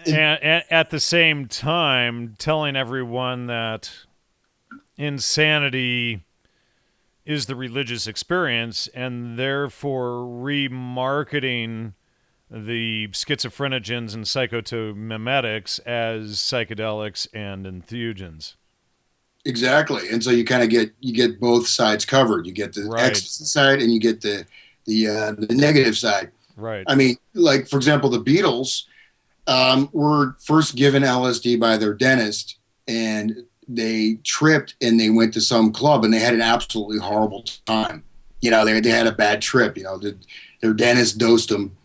at the same time, telling everyone that insanity is the religious experience, and therefore remarketing the schizophrenogens and psychotomimetics as psychedelics and entheogens. Exactly, and so you kind of get both sides covered. You get the ecstasy side, and you get the negative side. Right. I mean, like for example, the Beatles were first given LSD by their dentist, and they tripped and they went to some club and they had an absolutely horrible time. They had a bad trip. Their dentist dosed them.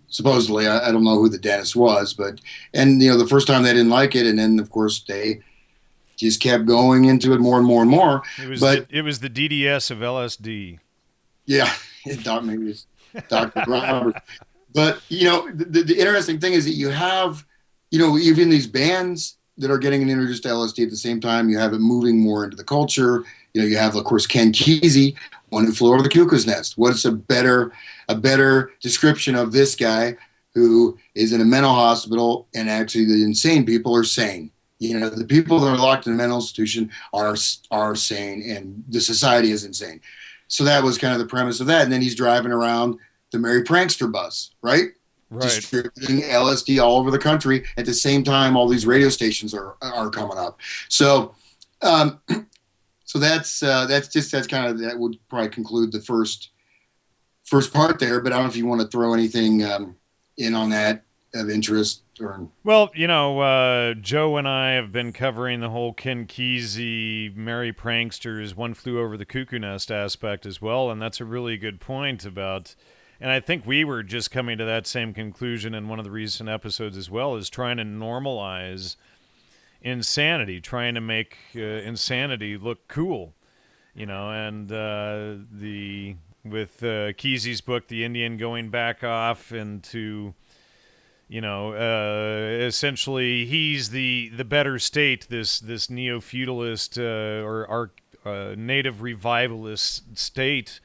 Supposedly, I don't know who the dentist was, and the first time they didn't like it, and then of course they just kept going into it more and more and more. It was the DDS of LSD. Yeah, maybe it's Dr. Robert. But, the interesting thing is that you have, even these bands that are getting introduced to LSD at the same time, you have it moving more into the culture. You have, of course, Ken Kesey, One Who Flew Over the Cuckoo's Nest. What's a better description of this guy who is in a mental hospital, and actually the insane people are sane. The people that are locked in a mental institution are sane, and the society is insane. So that was kind of the premise of that. And then he's driving around the Merry Prankster bus, right? Distributing LSD all over the country at the same time. All these radio stations are coming up. So, that would probably conclude the first part there. But I don't know if you want to throw anything in on that of interest. Well, Joe and I have been covering the whole Ken Kesey, Merry Pranksters, One Flew Over the Cuckoo Nest aspect as well, and that's a really good point about, and I think we were just coming to that same conclusion in one of the recent episodes as well, is trying to normalize insanity, trying to make insanity look cool. and the with Kesey's book, The Indian, going back off into, essentially he's the better state, this neo-feudalist or native revivalist state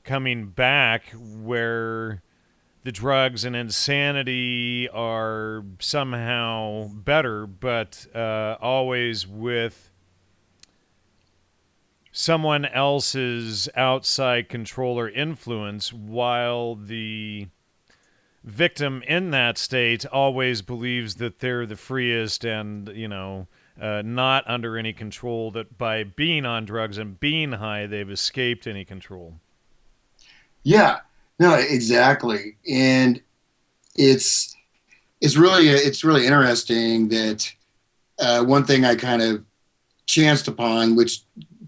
coming back, where the drugs and insanity are somehow better, but always with someone else's outside control or influence, while the victim in that state always believes that they're the freest and, not under any control, that by being on drugs and being high, they've escaped any control. Yeah, no, exactly. And it's really interesting that one thing I kind of chanced upon, which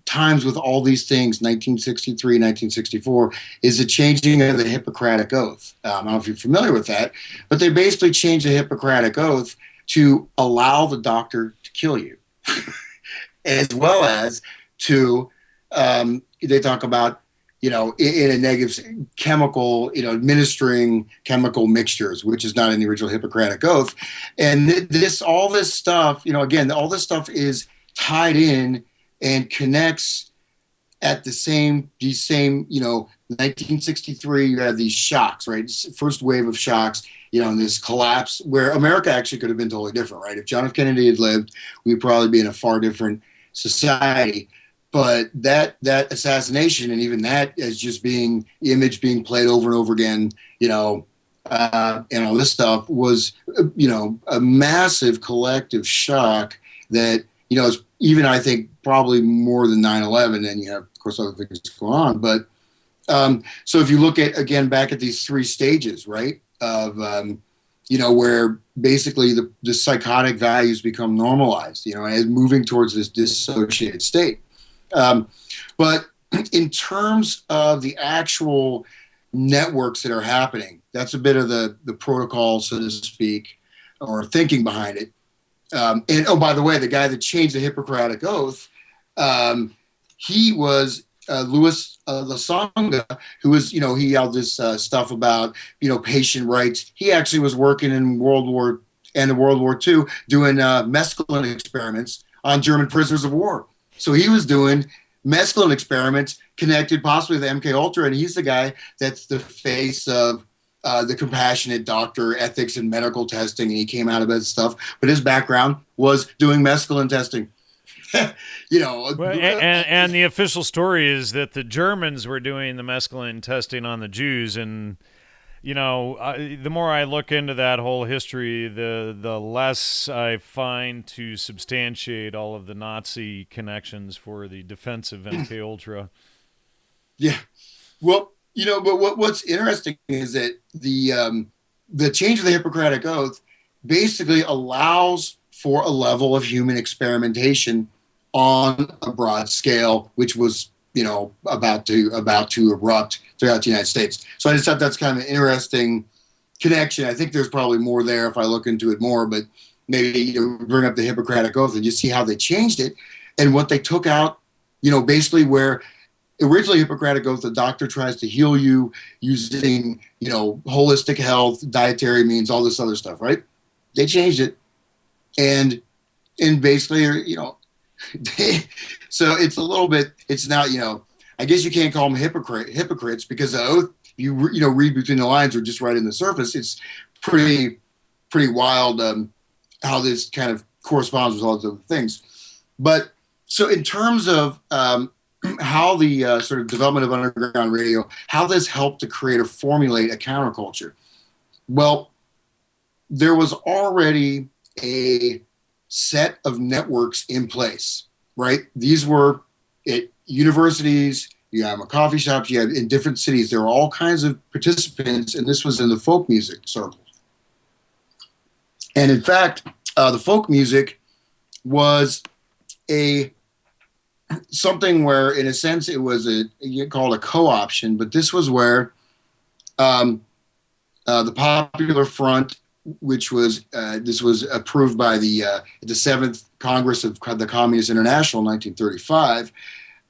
times with all these things, 1963, 1964, is the changing of the Hippocratic Oath. I don't know if you're familiar with that, but they basically changed the Hippocratic Oath to allow the doctor to kill you, as well as to, they talk about, in a negative chemical, administering chemical mixtures, which is not in the original Hippocratic Oath. And all this stuff, again, all this stuff is tied in and connects at the same, 1963, you have these shocks, right? First wave of shocks, and this collapse where America actually could have been totally different, right? If John F. Kennedy had lived, we'd probably be in a far different society. But that assassination, and even that as just being the image being played over and over again, and all this stuff was, a massive collective shock that, is even, I think, probably more than 9/11. And you have, of course, other things going on. But so if you look at, again, back at these three stages, right, of, where basically the psychotic values become normalized, as moving towards this dissociated state. But in terms of the actual networks that are happening, that's a bit of the protocol, so to speak, or thinking behind it. And oh, by the way, the guy that changed the Hippocratic Oath, he was Louis Lasonga, who was, he held this stuff about, patient rights. He actually was working in World War II doing mescaline experiments on German prisoners of war. So he was doing mescaline experiments connected possibly to MK Ultra, and he's the guy that's the face of the compassionate doctor ethics and medical testing, and he came out of that stuff. But his background was doing mescaline testing. And the official story is that the Germans were doing the mescaline testing on the Jews, and the more I look into that whole history, the less I find to substantiate all of the Nazi connections for the defense of MK Ultra. Yeah, well, but what's interesting is that the change of the Hippocratic Oath basically allows for a level of human experimentation on a broad scale, which was about to erupt throughout the United States. So I just thought that's kind of an interesting connection. I think there's probably more there if I look into it more, but maybe bring up the Hippocratic Oath and just see how they changed it and what they took out, basically where originally Hippocratic Oath, the doctor tries to heal you using, holistic health, dietary means, all this other stuff, right? They changed it. And basically, so it's a little bit, it's not, I guess you can't call them hypocrites because the oath, you read between the lines or just right in the surface, it's pretty wild how this kind of corresponds with all those other things. But so in terms of how the sort of development of underground radio, how this helped to create or formulate a counterculture. Well, there was already a set of networks in place, right? These were at universities, you have coffee shops, you have in different cities, there were all kinds of participants, and this was in the folk music circles. And in fact, the folk music was something where, in a sense, it was called a co-option, but this was where the Popular Front, which was this was approved by the 7th Congress of the Communist International in 1935,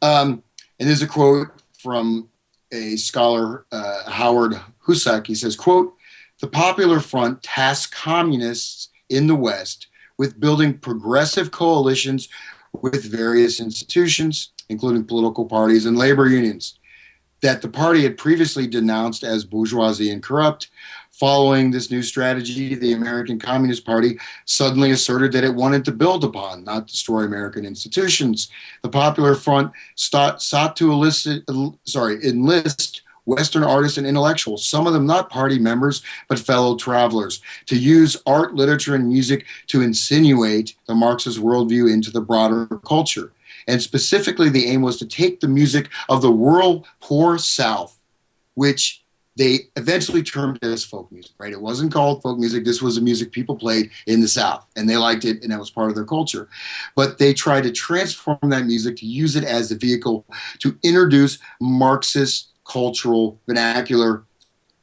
And there's a quote from a scholar, Howard Husak. He says, quote, "The Popular Front tasked communists in the West with building progressive coalitions with various institutions, including political parties and labor unions, that the party had previously denounced as bourgeoisie and corrupt. Following this new strategy, the American Communist Party suddenly asserted that it wanted to build upon, not destroy American institutions. The Popular Front sought to enlist Western artists and intellectuals, some of them not party members, but fellow travelers, to use art, literature, and music to insinuate the Marxist worldview into the broader culture. And specifically, the aim was to take the music of the rural, poor South, which they eventually termed it as folk music, right? It wasn't called folk music. This was the music people played in the South, and they liked it, and that was part of their culture. But they tried to transform that music to use it as a vehicle to introduce Marxist cultural vernacular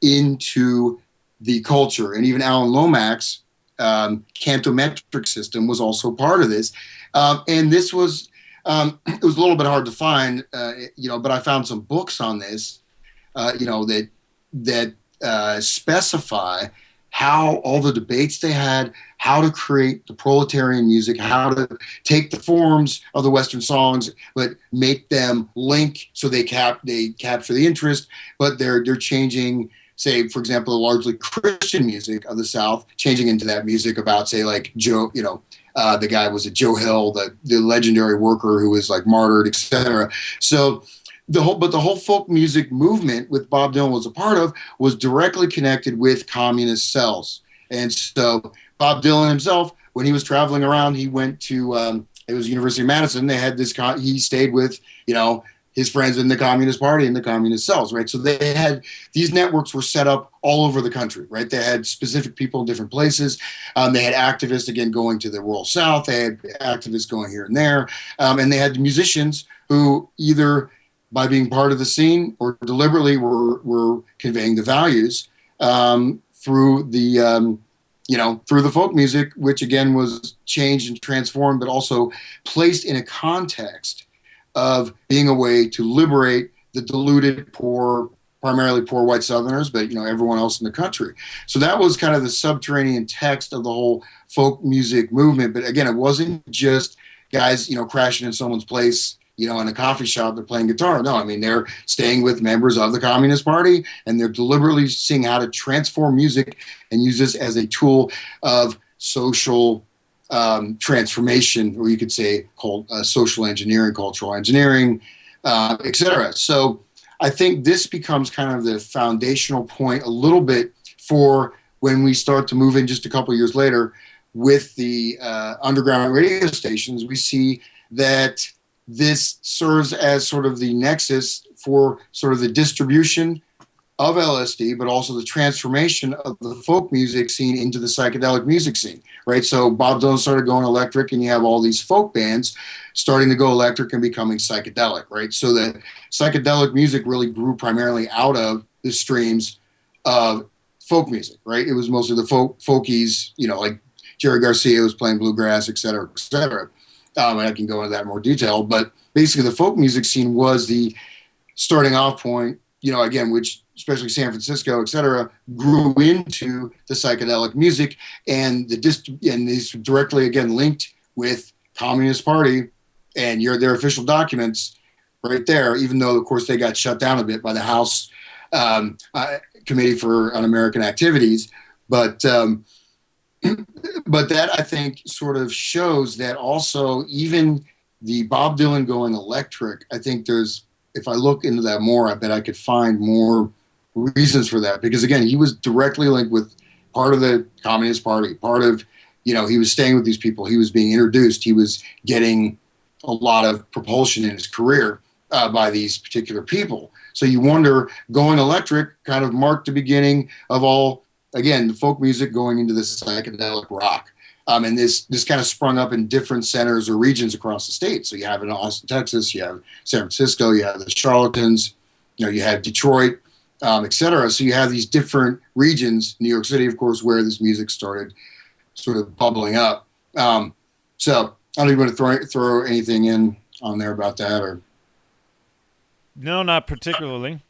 into the culture. And even Alan Lomax's cantometric system was also part of this. And this was, it was a little bit hard to find, but I found some books on this, that specify how all the debates they had, how to create the proletarian music, how to take the forms of the Western songs, but make them link so they capture the interest, but they're changing, say, for example, the largely Christian music of the South, changing into that music about, say, like Joe, the guy was Joe Hill, the legendary worker who was like martyred, etc. So the whole folk music movement with Bob Dylan was a part of was directly connected with communist cells. And so Bob Dylan himself, when he was traveling around, he went to it was University of Madison. They had this. He stayed with his friends in the Communist Party and the communist cells, right? So they had these networks were set up all over the country, right? They had specific people in different places. They had activists again going to the rural South. They had activists going here and there, and they had musicians who either by being part of the scene or deliberately were conveying the values through the through the folk music, which again was changed and transformed, but also placed in a context of being a way to liberate the deluded poor, primarily poor white Southerners, but everyone else in the country. So that was kind of the subterranean text of the whole folk music movement. But again, it wasn't just guys crashing in someone's place in a coffee shop, they're playing guitar. No, I mean, they're staying with members of the Communist Party, and they're deliberately seeing how to transform music and use this as a tool of social transformation, or you could say called social engineering, cultural engineering, etc. So I think this becomes kind of the foundational point a little bit for when we start to move in just a couple of years later with the underground radio stations. We see that this serves as sort of the nexus for sort of the distribution of LSD, but also the transformation of the folk music scene into the psychedelic music scene, right? So Bob Dylan started going electric, and you have all these folk bands starting to go electric and becoming psychedelic, right? So the psychedelic music really grew primarily out of the streams of folk music, right? It was mostly the folkies, like Jerry Garcia was playing bluegrass, et cetera, et cetera. And I can go into that in more detail, but basically the folk music scene was the starting off point, again, which especially San Francisco, et cetera, grew into the psychedelic music, and and these directly again linked with Communist Party and their official documents right there, even though of course they got shut down a bit by the House Committee for Un-American Activities, but that I think sort of shows that also even the Bob Dylan going electric, I think if I look into that more, I bet I could find more reasons for that, because again, he was directly linked with part of the Communist Party, part of, he was staying with these people, he was being introduced, he was getting a lot of propulsion in his career by these particular people. So you wonder, going electric kind of marked the beginning of all, again, the folk music going into this psychedelic rock. And this kind of sprung up in different centers or regions across the state. So you have in Austin, Texas, you have San Francisco, you have the Charlatans, you have Detroit, et cetera. So you have these different regions, New York City, of course, where this music started sort of bubbling up. So I don't even want to throw anything in on there about that, or No, not particularly.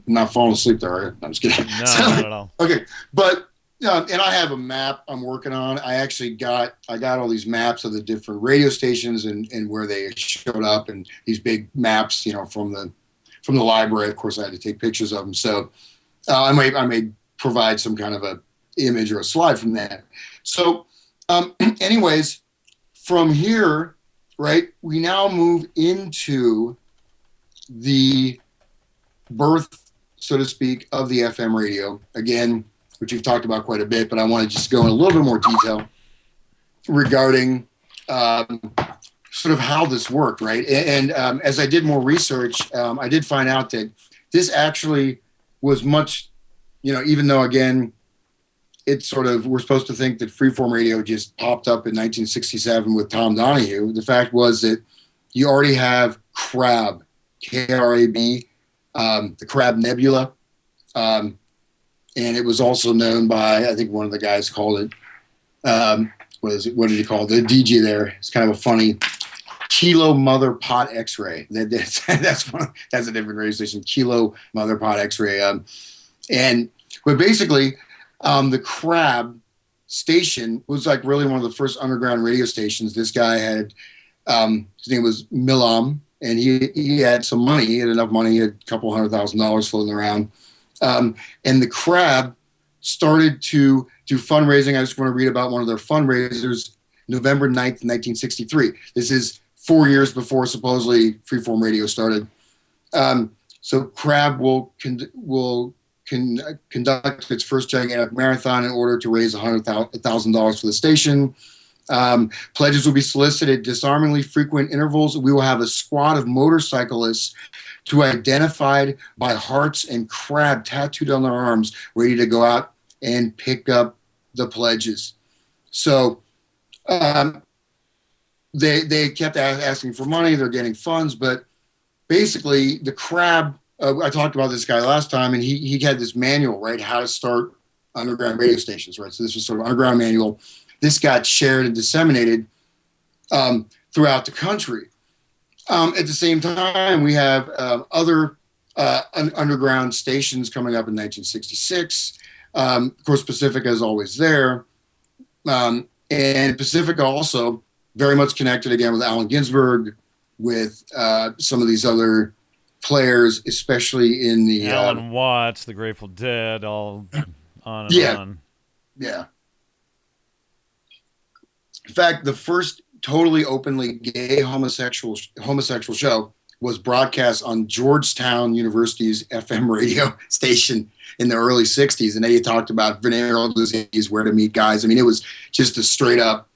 I'm not falling asleep there, right? I'm just kidding. No, not at all. Okay, but and I have a map I'm working on. I actually got all these maps of the different radio stations and where they showed up, and these big maps, from the library. Of course, I had to take pictures of them. So I may provide some kind of a image or a slide from that. So, anyways, from here, right, we now move into the birth, so to speak, of the FM radio. Again, which we've talked about quite a bit, but I want to just go in a little bit more detail regarding sort of how this worked, right? And as I did more research, I did find out that this actually was much, even though, again, it's sort of, we're supposed to think that freeform radio just popped up in 1967 with Tom Donahue. The fact was that you already have Crab, K-R-A-B, the Crab Nebula. And it was also known by, I think one of the guys called it, what did he call it? The DJ there. It's kind of a funny Kilo Mother Pot X-ray. That's a different radio station. Kilo Mother Pot X-ray. But basically, the Crab station was like really one of the first underground radio stations. This guy had, his name was Milam, and he had some money. He had enough money. He had a couple $100,000 floating around. And the Crab started to do fundraising. I just want to read about one of their fundraisers, November 9th, 1963. This is 4 years before supposedly freeform radio started. So Crab will conduct its first gigantic marathon in order to raise $100,000 for the station. Pledges will be solicited at disarmingly frequent intervals. We will have a squad of motorcyclists to identified by hearts and Crab tattooed on their arms, ready to go out and pick up the pledges. So they kept asking for money. They're getting funds, but basically the Crab, I talked about this guy last time, and he had this manual, right, how to start underground radio stations, right? So this was sort of underground manual. This got shared and disseminated throughout the country. At the same time, we have other underground stations coming up in 1966. Of course, Pacifica is always there. And Pacifica also very much connected again with Allen Ginsberg, with some of these other players, especially in the Alan Watts, the Grateful Dead, all on and on. Yeah. In fact, the first totally openly gay homosexual show was broadcast on Georgetown University's FM radio station in the early 60s. And they talked about venereal disease, where to meet guys. I mean, it was just a straight up,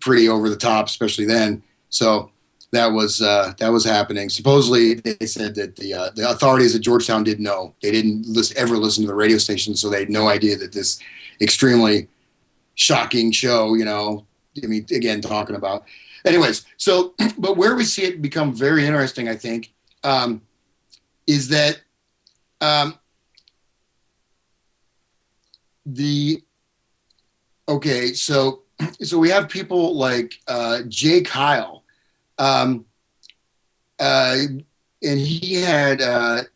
pretty over the top, especially then. So that was happening. Supposedly, they said that the authorities at Georgetown didn't know. They didn't ever listen to the radio station, so they had no idea that this extremely shocking show, again, talking about. Anyways, so, but where we see it become very interesting, I think, is that so we have people like Jay Kyle, and he had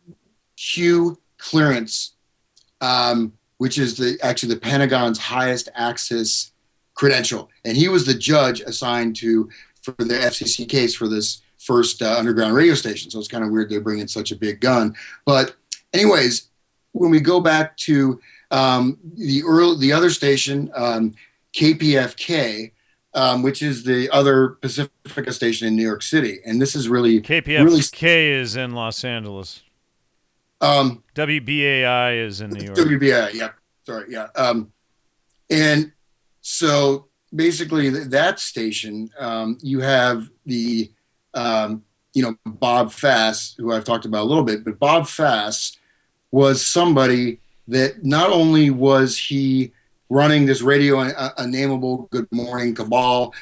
Q clearance, which is actually the Pentagon's highest access credential, and he was the judge assigned for the FCC case for this first underground radio station. So it's kind of weird they bring in such a big gun. But anyways, when we go back to the other station, KPFK, which is the other Pacifica station in New York City, and this is really KPFK is in Los Angeles. WBAI is in New York. WBAI, yeah. Sorry, yeah. And so basically that station, you have the, Bob Fass, who I've talked about a little bit, but Bob Fass was somebody that not only was he running this radio, unnameable Good Morning Cabal,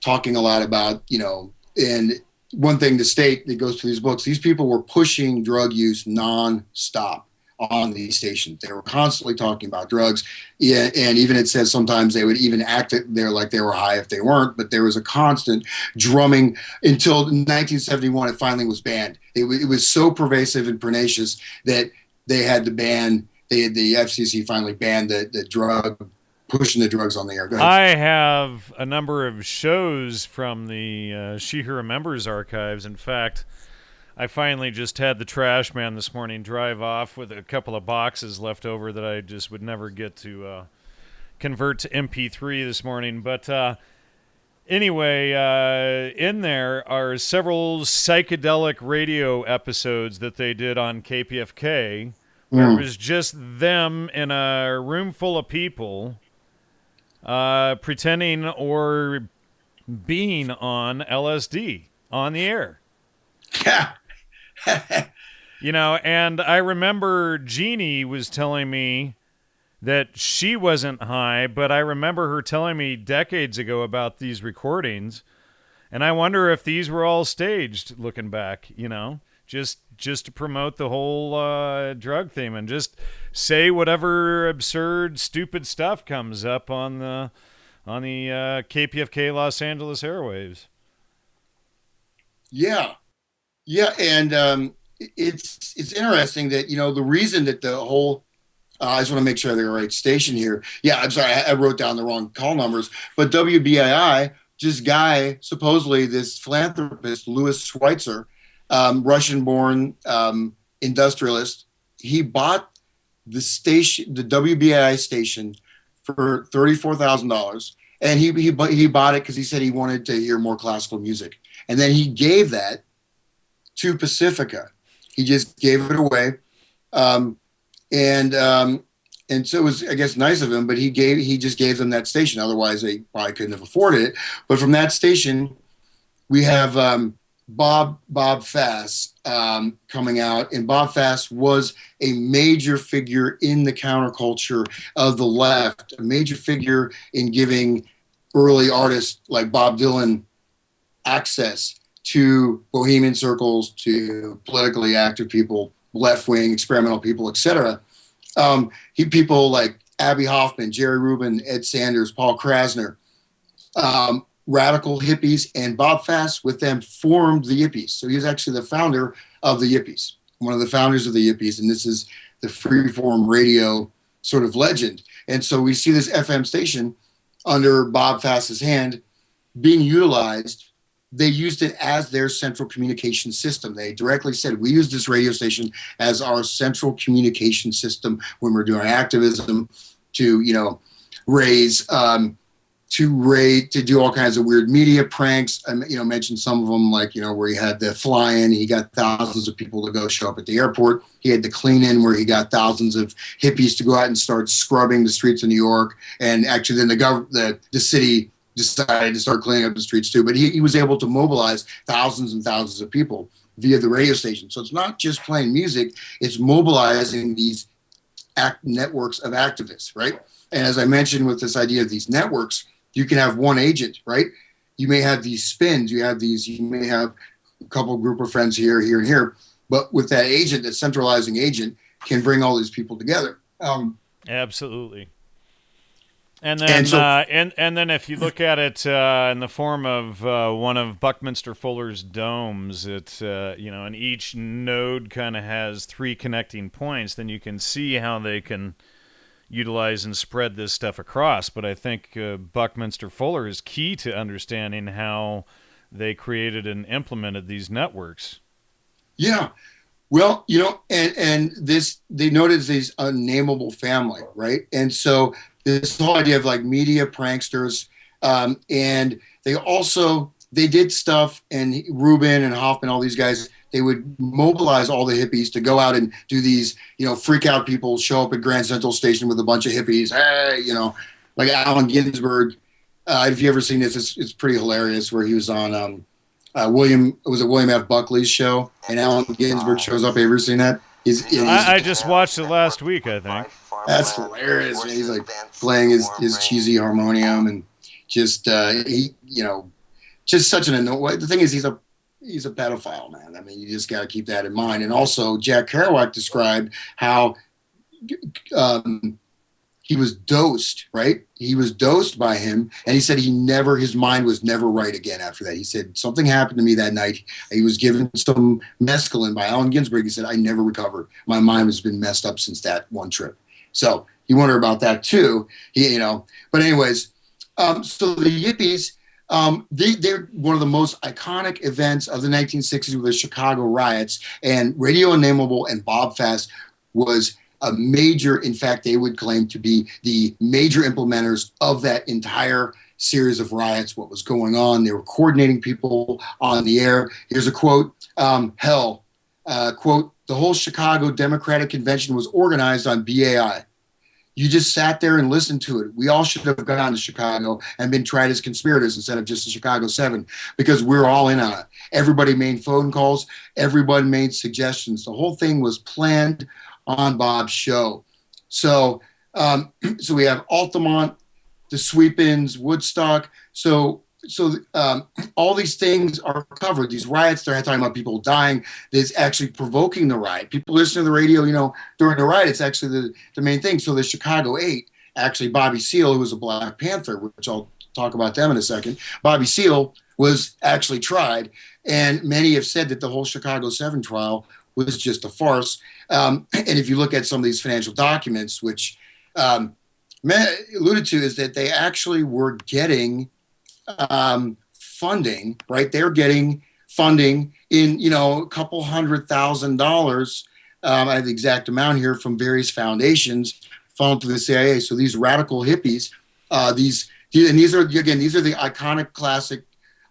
talking a lot about, and one thing to state that goes through these books, these people were pushing drug use nonstop. on these stations. They were constantly talking about drugs. Yeah, and even it says sometimes they would even act there like they were high if they weren't, but there was a constant drumming until 1971 it finally was banned. It was so pervasive and pernicious that they had to ban, the FCC finally banned the drug, pushing the drugs on the air. Go ahead. I have a number of shows from the She Who Remembers archives. In fact, I finally just had the trash man this morning drive off with a couple of boxes left over that I just would never get to convert to MP3 this morning. But anyway, in there are several psychedelic radio episodes that they did on KPFK where it was just them in a room full of people pretending or being on LSD on the air. Yeah. And I remember Jeannie was telling me that she wasn't high, but I remember her telling me decades ago about these recordings, and I wonder if these were all staged looking back, just to promote the whole drug theme and just say whatever absurd, stupid stuff comes up on the KPFK Los Angeles airwaves. Yeah. Yeah, and it's interesting that, the reason that the whole, I just want to make sure I have the right station here. Yeah, I'm sorry, I wrote down the wrong call numbers, but WBII, this guy, supposedly this philanthropist, Louis Schweitzer, Russian-born industrialist, he bought the station, the WBII station, for $34,000, and he bought it because he said he wanted to hear more classical music, and then he gave that to Pacifica. He just gave it away, and so it was, I guess, nice of him. But he just gave them that station. Otherwise, they probably couldn't have afforded it. But from that station, we have Bob Fass coming out, and Bob Fass was a major figure in the counterculture of the left, a major figure in giving early artists like Bob Dylan access to bohemian circles, to politically active people, left-wing experimental people, etc. People like Abby Hoffman, Jerry Rubin, Ed Sanders, Paul Krasner, radical hippies, and Bob Fass with them formed the Yippies. So he was actually the founder of the Yippies, one of the founders of the Yippies, and this is the freeform radio sort of legend. And so we see this FM station under Bob Fass's hand being utilized. They used it as their central communication system. They directly said, we use this radio station as our central communication system when we're doing activism to, raise, to do all kinds of weird media pranks. I mentioned some of them, like, where he had the fly-in, he got thousands of people to go show up at the airport. He had the clean-in where he got thousands of hippies to go out and start scrubbing the streets of New York. And actually then the city decided to start cleaning up the streets too. But he was able to mobilize thousands and thousands of people via the radio station. So it's not just playing music, it's mobilizing these networks of activists, right? And as I mentioned with this idea of these networks, you can have one agent, right? You may have these spins, you may have a couple group of friends here, and here, but with that agent, that centralizing agent can bring all these people together. Absolutely. And then, if you look at it in the form of one of Buckminster Fuller's domes, and each node kind of has 3 connecting points, then you can see how they can utilize and spread this stuff across. But I think Buckminster Fuller is key to understanding how they created and implemented these networks. Yeah. Well, and this, they noted these unnameable family, right? And so this whole idea of like media pranksters, and they did stuff, and Rubin and Hoffman, all these guys, they would mobilize all the hippies to go out and do these, freak out people, show up at Grand Central Station with a bunch of hippies, hey, like Allen Ginsberg. If you ever seen this, it's pretty hilarious, where he was on William F. Buckley's show, and Allen Ginsberg shows up. Have you ever seen that? I just watched it last week, I think. That's hilarious. Man. He's like playing his cheesy harmonium, and just just such an annoying. The thing is, he's a pedophile, man. I mean, you just got to keep that in mind. And also, Jack Kerouac described how he was dosed, right? He was dosed by him, and he said his mind was never right again after that. He said, something happened to me that night. He was given some mescaline by Allen Ginsberg. He said, I never recovered. My mind has been messed up since that one trip. So you wonder about that too. But anyways, so the Yippies, they're one of the most iconic events of the 1960s with the Chicago riots, and Radio Unnameable and Bob Fast was a major, in fact, they would claim to be the major implementers of that entire series of riots, what was going on. They were coordinating people on the air. Here's a quote, quote, the whole Chicago Democratic Convention was organized on BAI. You just sat there and listened to it. We all should have gone to Chicago and been tried as conspirators instead of just the Chicago 7, because we're all in on it. Everybody made phone calls. Everybody made suggestions. The whole thing was planned on Bob's show. So we have Altamont, the Sweep-ins, Woodstock. So all these things are covered. These riots, they're talking about people dying. There's actually provoking the riot. People listen to the radio, during the riot, it's actually the main thing. So the Chicago 8, actually Bobby Seale, who was a Black Panther, which I'll talk about them in a second. Bobby Seale was actually tried, and many have said that the whole Chicago 7 trial was just a farce. And if you look at some of these financial documents, which alluded to, is that they actually were getting funding, right? They're getting funding in, a couple $100,000. I have the exact amount here, from various foundations funneled to the CIA. So these radical hippies, these are the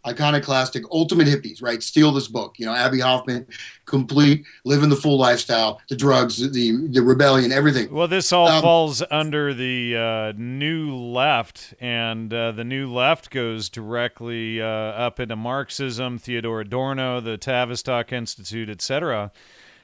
iconoclastic ultimate hippies, right? Steal this book, Abby Hoffman, complete, living the full lifestyle, the drugs, the rebellion, everything. Well, this all falls under the New Left, and the New Left goes directly up into Marxism, Theodore Adorno, the Tavistock Institute, etc.,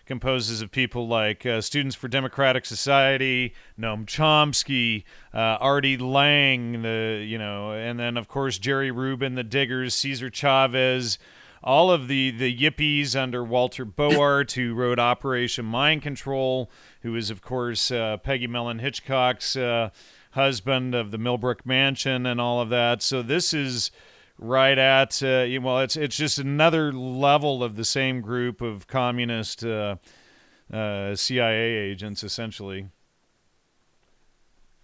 composes of people like Students for Democratic Society, Noam Chomsky, Artie Lang, and then of course Jerry Rubin, the Diggers, Cesar Chavez, all of the Yippies under Walter Boart, who wrote Operation Mind Control, who is of course Peggy Mellon Hitchcock's husband of the Millbrook Mansion and all of that. So this is right at it's just another level of the same group of communist CIA agents, essentially.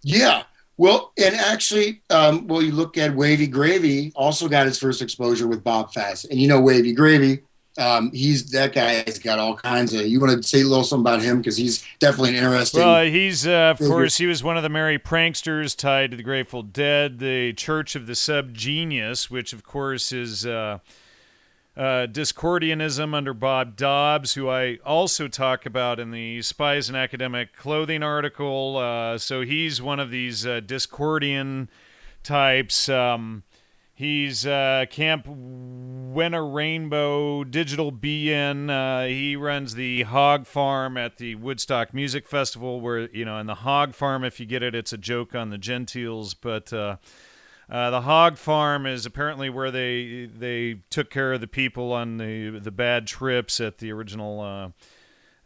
Yeah, well, and actually, you look at Wavy Gravy, also got his first exposure with Bob Fast, and Wavy Gravy, that guy has got all kinds of. You want to say a little something about him, because he's definitely an interesting. Well, he's of course he was one of the merry pranksters tied to the Grateful Dead, the Church of the Subgenius, which of course is Discordianism under Bob Dobbs, who I also talk about in the Spies in Academic Clothing article. So he's one of these Discordian types. He's Camp Winter Rainbow Digital BN. He runs the Hog Farm at the Woodstock Music Festival, where, in the Hog Farm, if you get it, it's a joke on the Gentiles. But the Hog Farm is apparently where they took care of the people on the bad trips at the original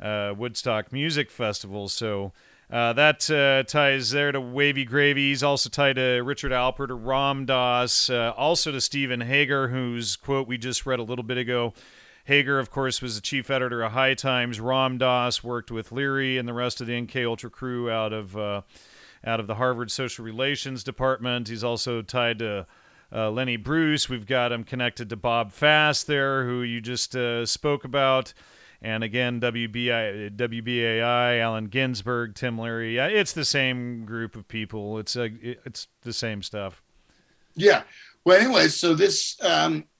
Woodstock Music Festival. So that ties there to Wavy Gravy. He's also tied to Richard Alpert or Ram Dass, also to Stephen Hager, whose quote we just read a little bit ago. Hager, of course, was the chief editor of High Times. Ram Dass worked with Leary and the rest of the MK Ultra crew out of the Harvard Social Relations Department. He's also tied to Lenny Bruce. We've got him connected to Bob Fast there, who you just spoke about. And again, WBAI, Allen Ginsberg, Tim Leary. It's the same group of people. It's the same stuff. Yeah. Well, anyway, so this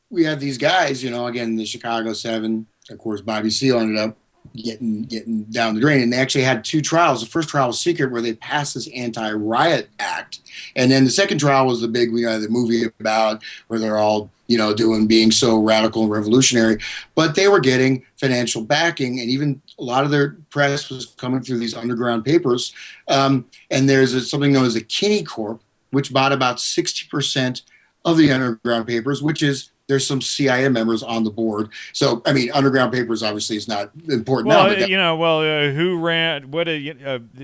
we have these guys. Again, the Chicago 7. Of course, Bobby Seale ended up getting down the drain, and they actually had two trials. The first trial was secret, where they passed this anti-riot act, and then the second trial was the big, the movie about where they're all being so radical and revolutionary. But they were getting financial backing, and even a lot of their press was coming through these underground papers. And there's something known as the Kinney Corp, which bought about 60% of the Underground Papers, which is there's some CIA members on the board. So, I mean, Underground Papers obviously is not important now. Well, But who ran what?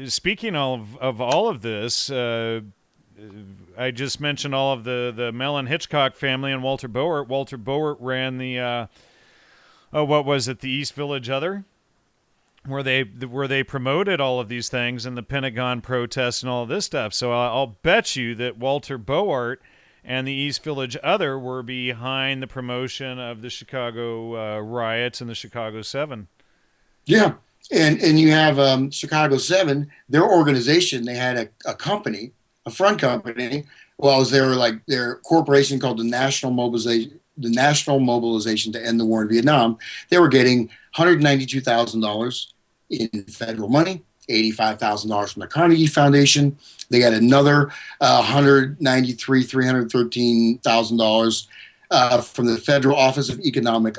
Speaking of all of this, I just mentioned all of the Mellon Hitchcock family and Walter Boert. Walter Boert ran the what was it? The East Village Other, where they promoted all of these things and the Pentagon protests and all of this stuff. So I'll bet you that Walter Boert and the East Village Other were behind the promotion of the Chicago riots and the Chicago 7. yeah, and you have Chicago 7, their organization, they had a company, a front company. Well, as their corporation called the National Mobilization to End the War in Vietnam. They were getting $192,000 in federal money, $85,000 from the Carnegie Foundation. They got another $313,000 from the Federal Office of Economic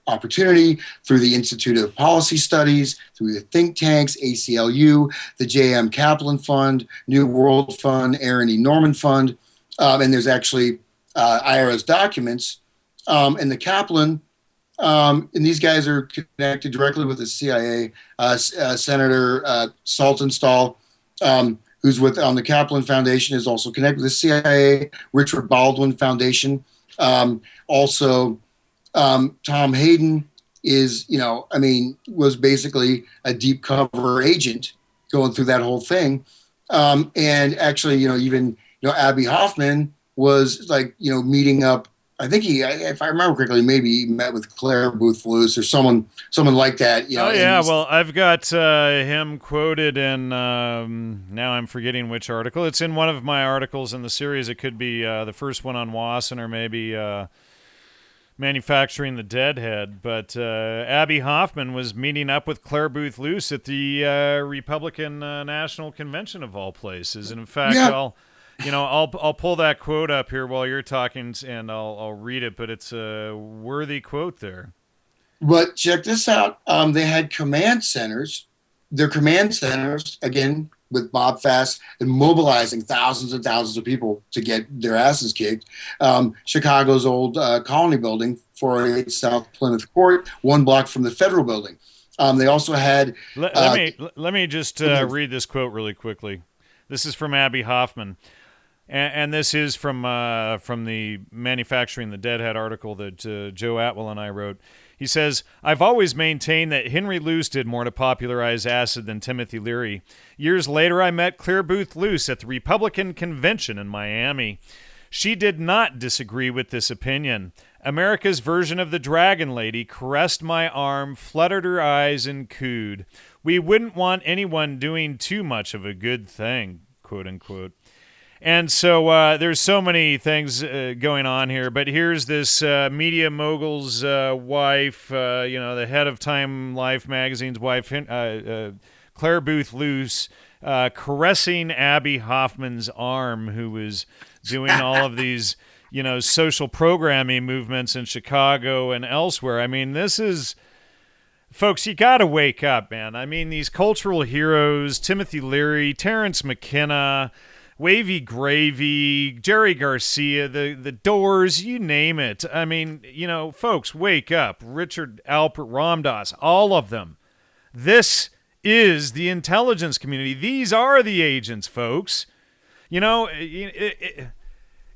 Opportunity, through the Institute of Policy Studies, through the think tanks, ACLU, the J.M. Kaplan Fund, New World Fund, Aaron E. Norman Fund, and there's actually IRS documents. And the Kaplan, and these guys are connected directly with the CIA. Senator Saltonstall, who's on the Kaplan Foundation, is also connected with the CIA. Richard Baldwin Foundation. Also, Tom Hayden is, was basically a deep cover agent going through that whole thing. And actually, even Abby Hoffman was meeting up. I think if I remember correctly, maybe he met with Claire Booth Luce or someone like that. Well, I've got him quoted in, now I'm forgetting which article. It's in one of my articles in the series. It could be the first one on Wasson, or maybe Manufacturing the Deadhead. But Abby Hoffman was meeting up with Claire Booth Luce at the Republican National Convention of all places. And in fact, I'll pull that quote up here while you're talking, and I'll read it, but it's a worthy quote there. But check this out. They had command centers. Their command centers, again, with Bob Fast, and mobilizing thousands and thousands of people to get their asses kicked. Chicago's old Colony Building, 408 South Plymouth Court, 1 block from the Federal Building. They also had... Let me just read this quote really quickly. This is from Abby Hoffman. And this is from the Manufacturing the Deadhead article that Joe Atwill and I wrote. He says, "I've always maintained that Henry Luce did more to popularize acid than Timothy Leary. Years later, I met Claire Booth Luce at the Republican Convention in Miami. She did not disagree with this opinion. America's version of the Dragon Lady caressed my arm, fluttered her eyes, and cooed. We wouldn't want anyone doing too much of a good thing," quote unquote. And so there's so many things going on here, but here's this media mogul's wife, the head of Time Life magazine's wife, Claire Booth Luce, caressing Abby Hoffman's arm, who was doing all of these, social programming movements in Chicago and elsewhere. I mean, this is... Folks, you got to wake up, man. I mean, these cultural heroes, Timothy Leary, Terrence McKenna... Wavy Gravy, Jerry Garcia, the Doors, you name it. I mean, folks, wake up. Richard Alpert, Ramdas, all of them. This is the intelligence community. These are the agents, folks.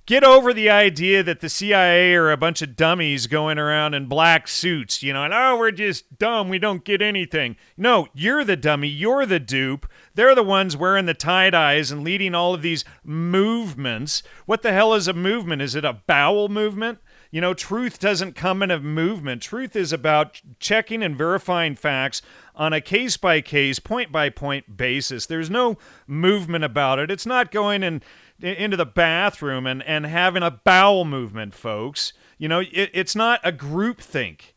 Get over the idea that the CIA are a bunch of dummies going around in black suits, and, we're just dumb, we don't get anything. No, you're the dummy, you're the dupe. They're the ones wearing the tie-dyes and leading all of these movements. What the hell is a movement? Is it a bowel movement? Truth doesn't come in a movement. Truth is about checking and verifying facts on a case-by-case, point-by-point basis. There's no movement about it. It's not going into the bathroom and having a bowel movement, folks. It's not a group think.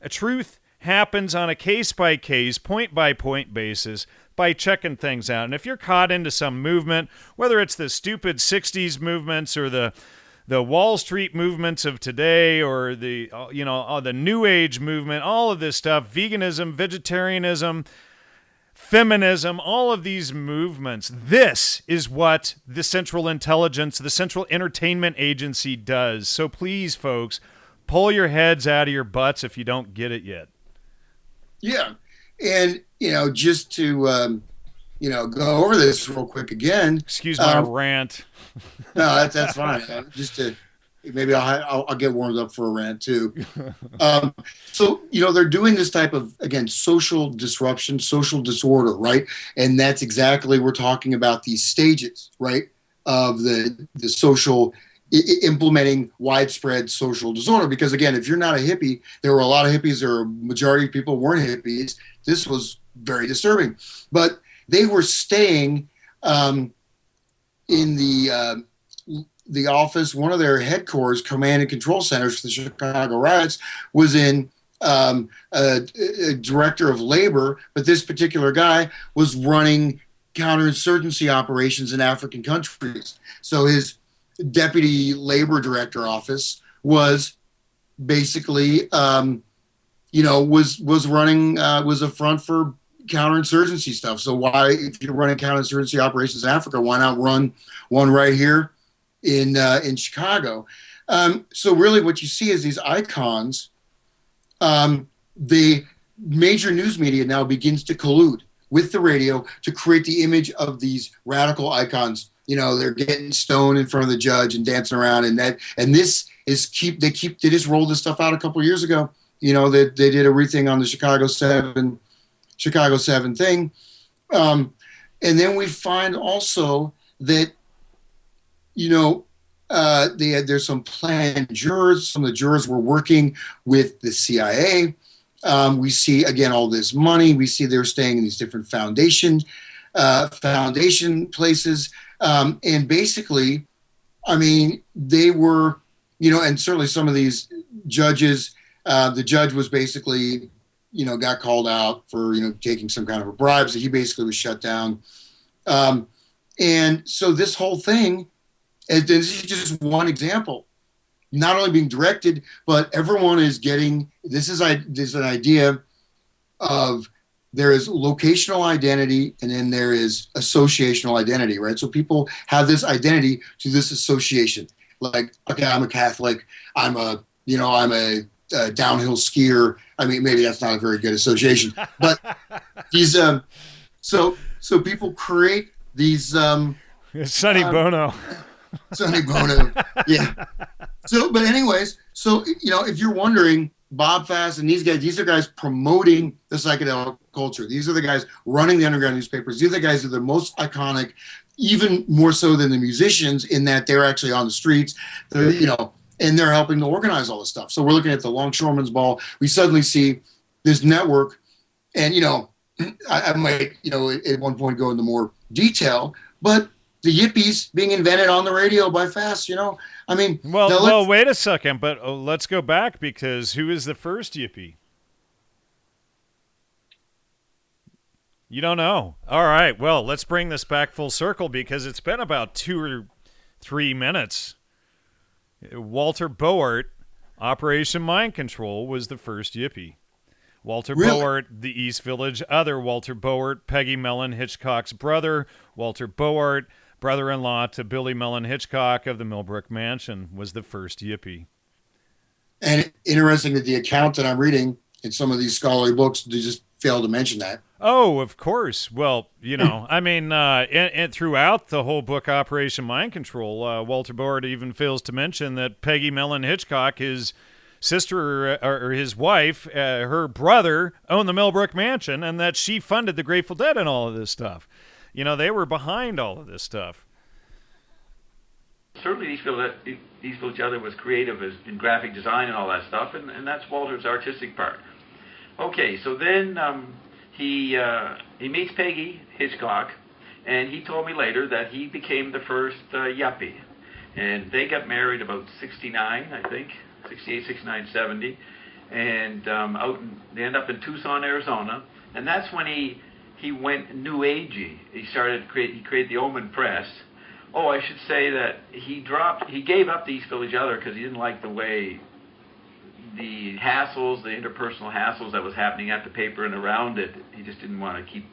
A truth happens on a case-by-case, point-by-point basis by checking things out. And if you're caught into some movement, whether it's the stupid 60s movements or the Wall Street movements of today, or the New Age movement, all of this stuff, veganism, vegetarianism, feminism, all of these movements. This is what the Central Intelligence, the Central Entertainment Agency does. So please, folks, pull your heads out of your butts if you don't get it yet. Yeah. And, just to, go over this real quick again. Excuse my rant. No, that's fine. Just to, maybe I'll get warmed up for a rant too. So, they're doing this type of, again, social disruption, social disorder, right? And that's exactly, we're talking about these stages, right? Of the social implementing widespread social disorder. Because again, if you're not a hippie, there were a lot of hippies, or a majority of people weren't hippies. This was very disturbing, but they were staying in the office. One of their headquarters, command and control centers for the Chicago riots, was in a director of labor, but this particular guy was running counterinsurgency operations in African countries. So his deputy labor director office was basically, was running, was a front for counterinsurgency stuff. So why, if you're running counterinsurgency operations in Africa, why not run one right here in Chicago? So really what you see is these icons. The major news media now begins to collude with the radio to create the image of these radical icons. They're getting stoned in front of the judge and dancing around, and this is they just rolled this stuff out a couple of years ago. They did everything on the Chicago 7 thing. And then we find also that, there's some planned jurors. Some of the jurors were working with the CIA. We see, again, all this money. We see they're staying in these different foundation places. And basically, they were, and certainly some of these judges, the judge was basically, got called out for, taking some kind of a bribe. So he basically was shut down. And so this whole thing, and this is just one example, not only being directed, but everyone is getting, there's an idea of, there is locational identity, and then there is associational identity, right? So people have this identity to this association. Like, okay, I'm a Catholic. I'm a downhill skier. Maybe that's not a very good association, but these, so people create these, Sonny Bono. Sonny Bono. Yeah. So, but anyways, if you're wondering, Bob Fast and these are guys promoting the psychedelic culture. These are the guys running the underground newspapers. These are the guys that are the most iconic, even more so than the musicians, in that they're actually on the streets, and they're helping to organize all this stuff. So we're looking at the Longshoremen's Ball. We suddenly see this network, and, I might, at one point go into more detail, but the yippies being invented on the radio by Fast, Well, wait a second, but let's go back, because who is the first yippie? You don't know. All right, well, let's bring this back full circle, because it's been about 2 or 3 minutes. Walter Boart, Operation Mind Control, was the first yippie. Walter Boart, the East Village Other. Walter Boart, Peggy Mellon Hitchcock's brother. Walter Boart, brother-in-law to Billy Mellon Hitchcock of the Millbrook Mansion, was the first yippie. And interesting that the account that I'm reading in some of these scholarly books, they just fail to mention that. Oh, of course. Well, and throughout the whole book, Operation Mind Control, Walter Boart even fails to mention that Peggy Mellon Hitchcock, his sister or his wife, her brother, owned the Millbrook Mansion, and that she funded the Grateful Dead and all of this stuff. They were behind all of this stuff. Certainly, East Village Other was creative in graphic design and all that stuff, and that's Walter's artistic part. Okay, so then he meets Peggy Hitchcock, and he told me later that he became the first yuppie. And they got married about 69, I think, 68, 69, 70, and they end up in Tucson, Arizona, and that's when he went new agey. He created the Omen Press. Oh, I should say that he gave up the East Village Other because he didn't like the way the hassles, the interpersonal hassles that was happening at the paper and around it. He just didn't want to keep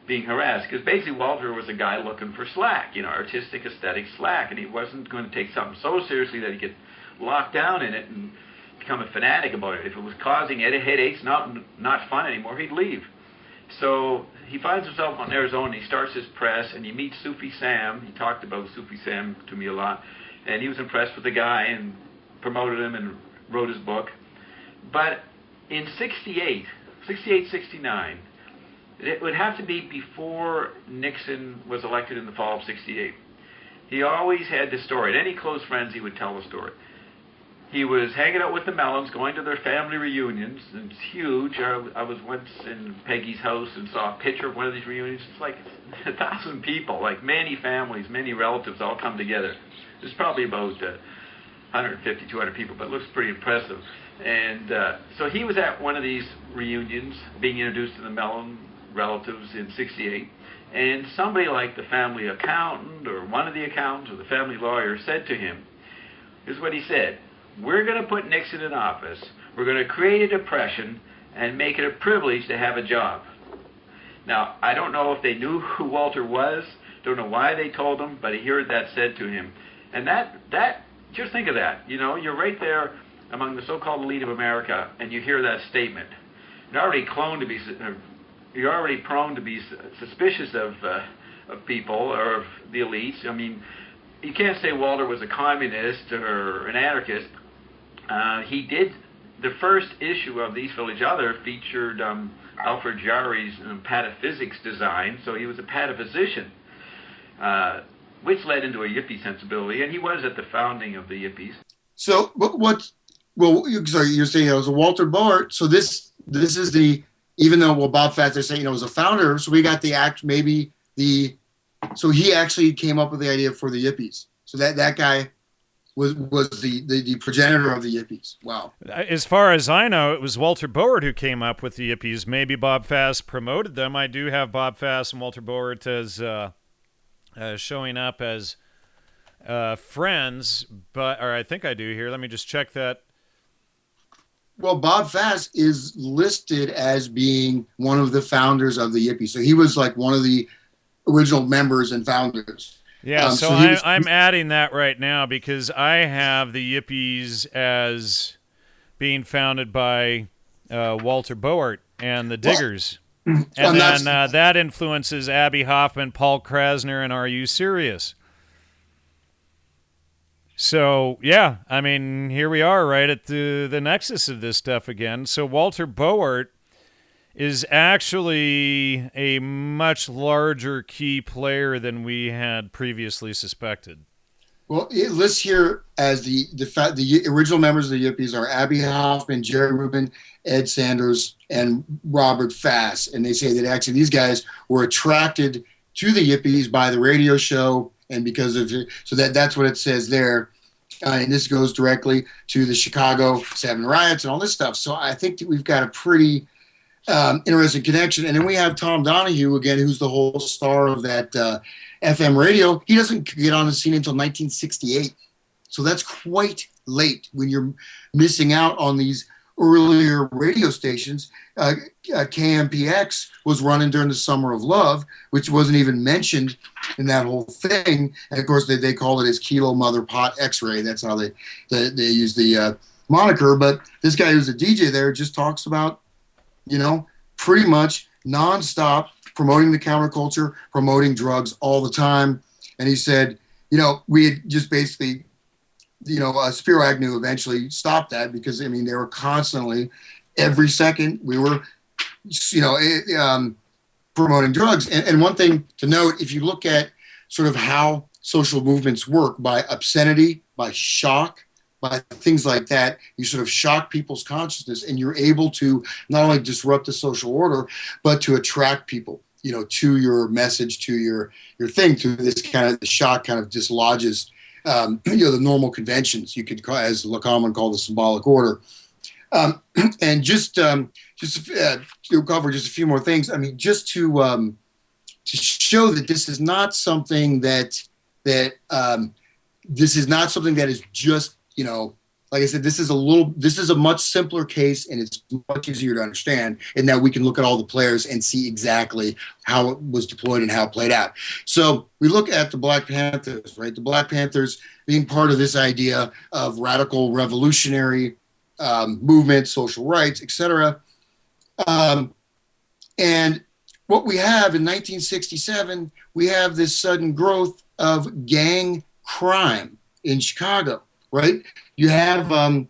being harassed, because basically Walter was a guy looking for slack, artistic, aesthetic slack, and he wasn't going to take something so seriously that he could lock down in it and become a fanatic about it. If it was causing headaches, not fun anymore, he'd leave. So he finds himself in Arizona. He starts his press, and he meets Sufi Sam. He talked about Sufi Sam to me a lot, and he was impressed with the guy and promoted him and wrote his book. But in 68, 69, it would have to be before Nixon was elected in the fall of 68. He always had this story. At any close friends, he would tell the story. He was hanging out with the Mellons, going to their family reunions, and it's huge. I was once in Peggy's house and saw a picture of one of these reunions. It's like 1,000 people, like many families, many relatives all come together. There's probably about 150, 200 people, but it looks pretty impressive. And so he was at one of these reunions, being introduced to the Mellon relatives in 68, and somebody like the family accountant or one of the accountants or the family lawyer said to him, here's what he said: we're going to put Nixon in office, we're going to create a depression and make it a privilege to have a job. Now, I don't know if they knew who Walter was, don't know why they told him, but he heard that said to him. And that just think of that, you're right there among the so-called elite of America, and you hear that statement. You're already prone to be suspicious of people or of the elites. I mean, you can't say Walter was a communist or an anarchist. He did. The first issue of the East Village Other featured Alfred Jarry's pataphysics design, so he was a pataphysician, which led into a Yippie sensibility, and he was at the founding of the Yippies. So, you're saying it was a Walter Boert. So this is the, even though Bob Fast, they're saying it was a founder. So we got so he actually came up with the idea for the Yippies. So that guy was the progenitor of the Yippies. Wow. As far as I know, it was Walter Boert who came up with the Yippies. Maybe Bob Fast promoted them. I do have Bob Fast and Walter Boert as showing up as friends, or I think I do here. Let me just check that. Well, Bob Fast is listed as being one of the founders of the Yippies. So he was like one of the original members and founders. Yeah, so I'm adding that right now because I have the Yippies as being founded by Walter Boert and the Diggers. And then that influences Abby Hoffman, Paul Krasner, and Are You Serious? So, yeah, I mean, here we are right at the nexus of this stuff again. So Walter Boert is actually a much larger key player than we had previously suspected. Well, it lists here as the original members of the Yippies are Abby Hoffman, Jerry Rubin, Ed Sanders, and Robert Fass. And they say that actually these guys were attracted to the Yippies by the radio show, and because of it, so that's what it says there. And this goes directly to the Chicago 7 riots and all this stuff. So I think that we've got a pretty interesting connection. And then we have Tom Donahue again, who's the whole star of that FM radio. He doesn't get on the scene until 1968. So that's quite late when you're missing out on these earlier radio stations. KMPX was running during the Summer of Love, which wasn't even mentioned in that whole thing. And of course, they call it as Kilo Mother Pot X-Ray. That's how they use the moniker. But this guy who's a DJ there just talks about, pretty much nonstop promoting the counterculture, promoting drugs all the time. And he said, we had just basically, Spiro Agnew eventually stopped that because, they were constantly, every second, we were, promoting drugs. And one thing to note, if you look at sort of how social movements work, by obscenity, by shock, by things like that, you sort of shock people's consciousness, and you're able to not only disrupt the social order, but to attract people, to your message, to your thing, to this kind of, the shock kind of dislodges the normal conventions, you could call, as Lacan call, the symbolic order. And just to cover just a few more things. Just to show that this is not something that is just like I said, this is a much simpler case, and it's much easier to understand in that we can look at all the players and see exactly how it was deployed and how it played out. So we look at the Black Panthers, right? The Black Panthers being part of this idea of radical revolutionary movement, social rights, etc. And what we have in 1967, we have this sudden growth of gang crime in Chicago, right? You have Martin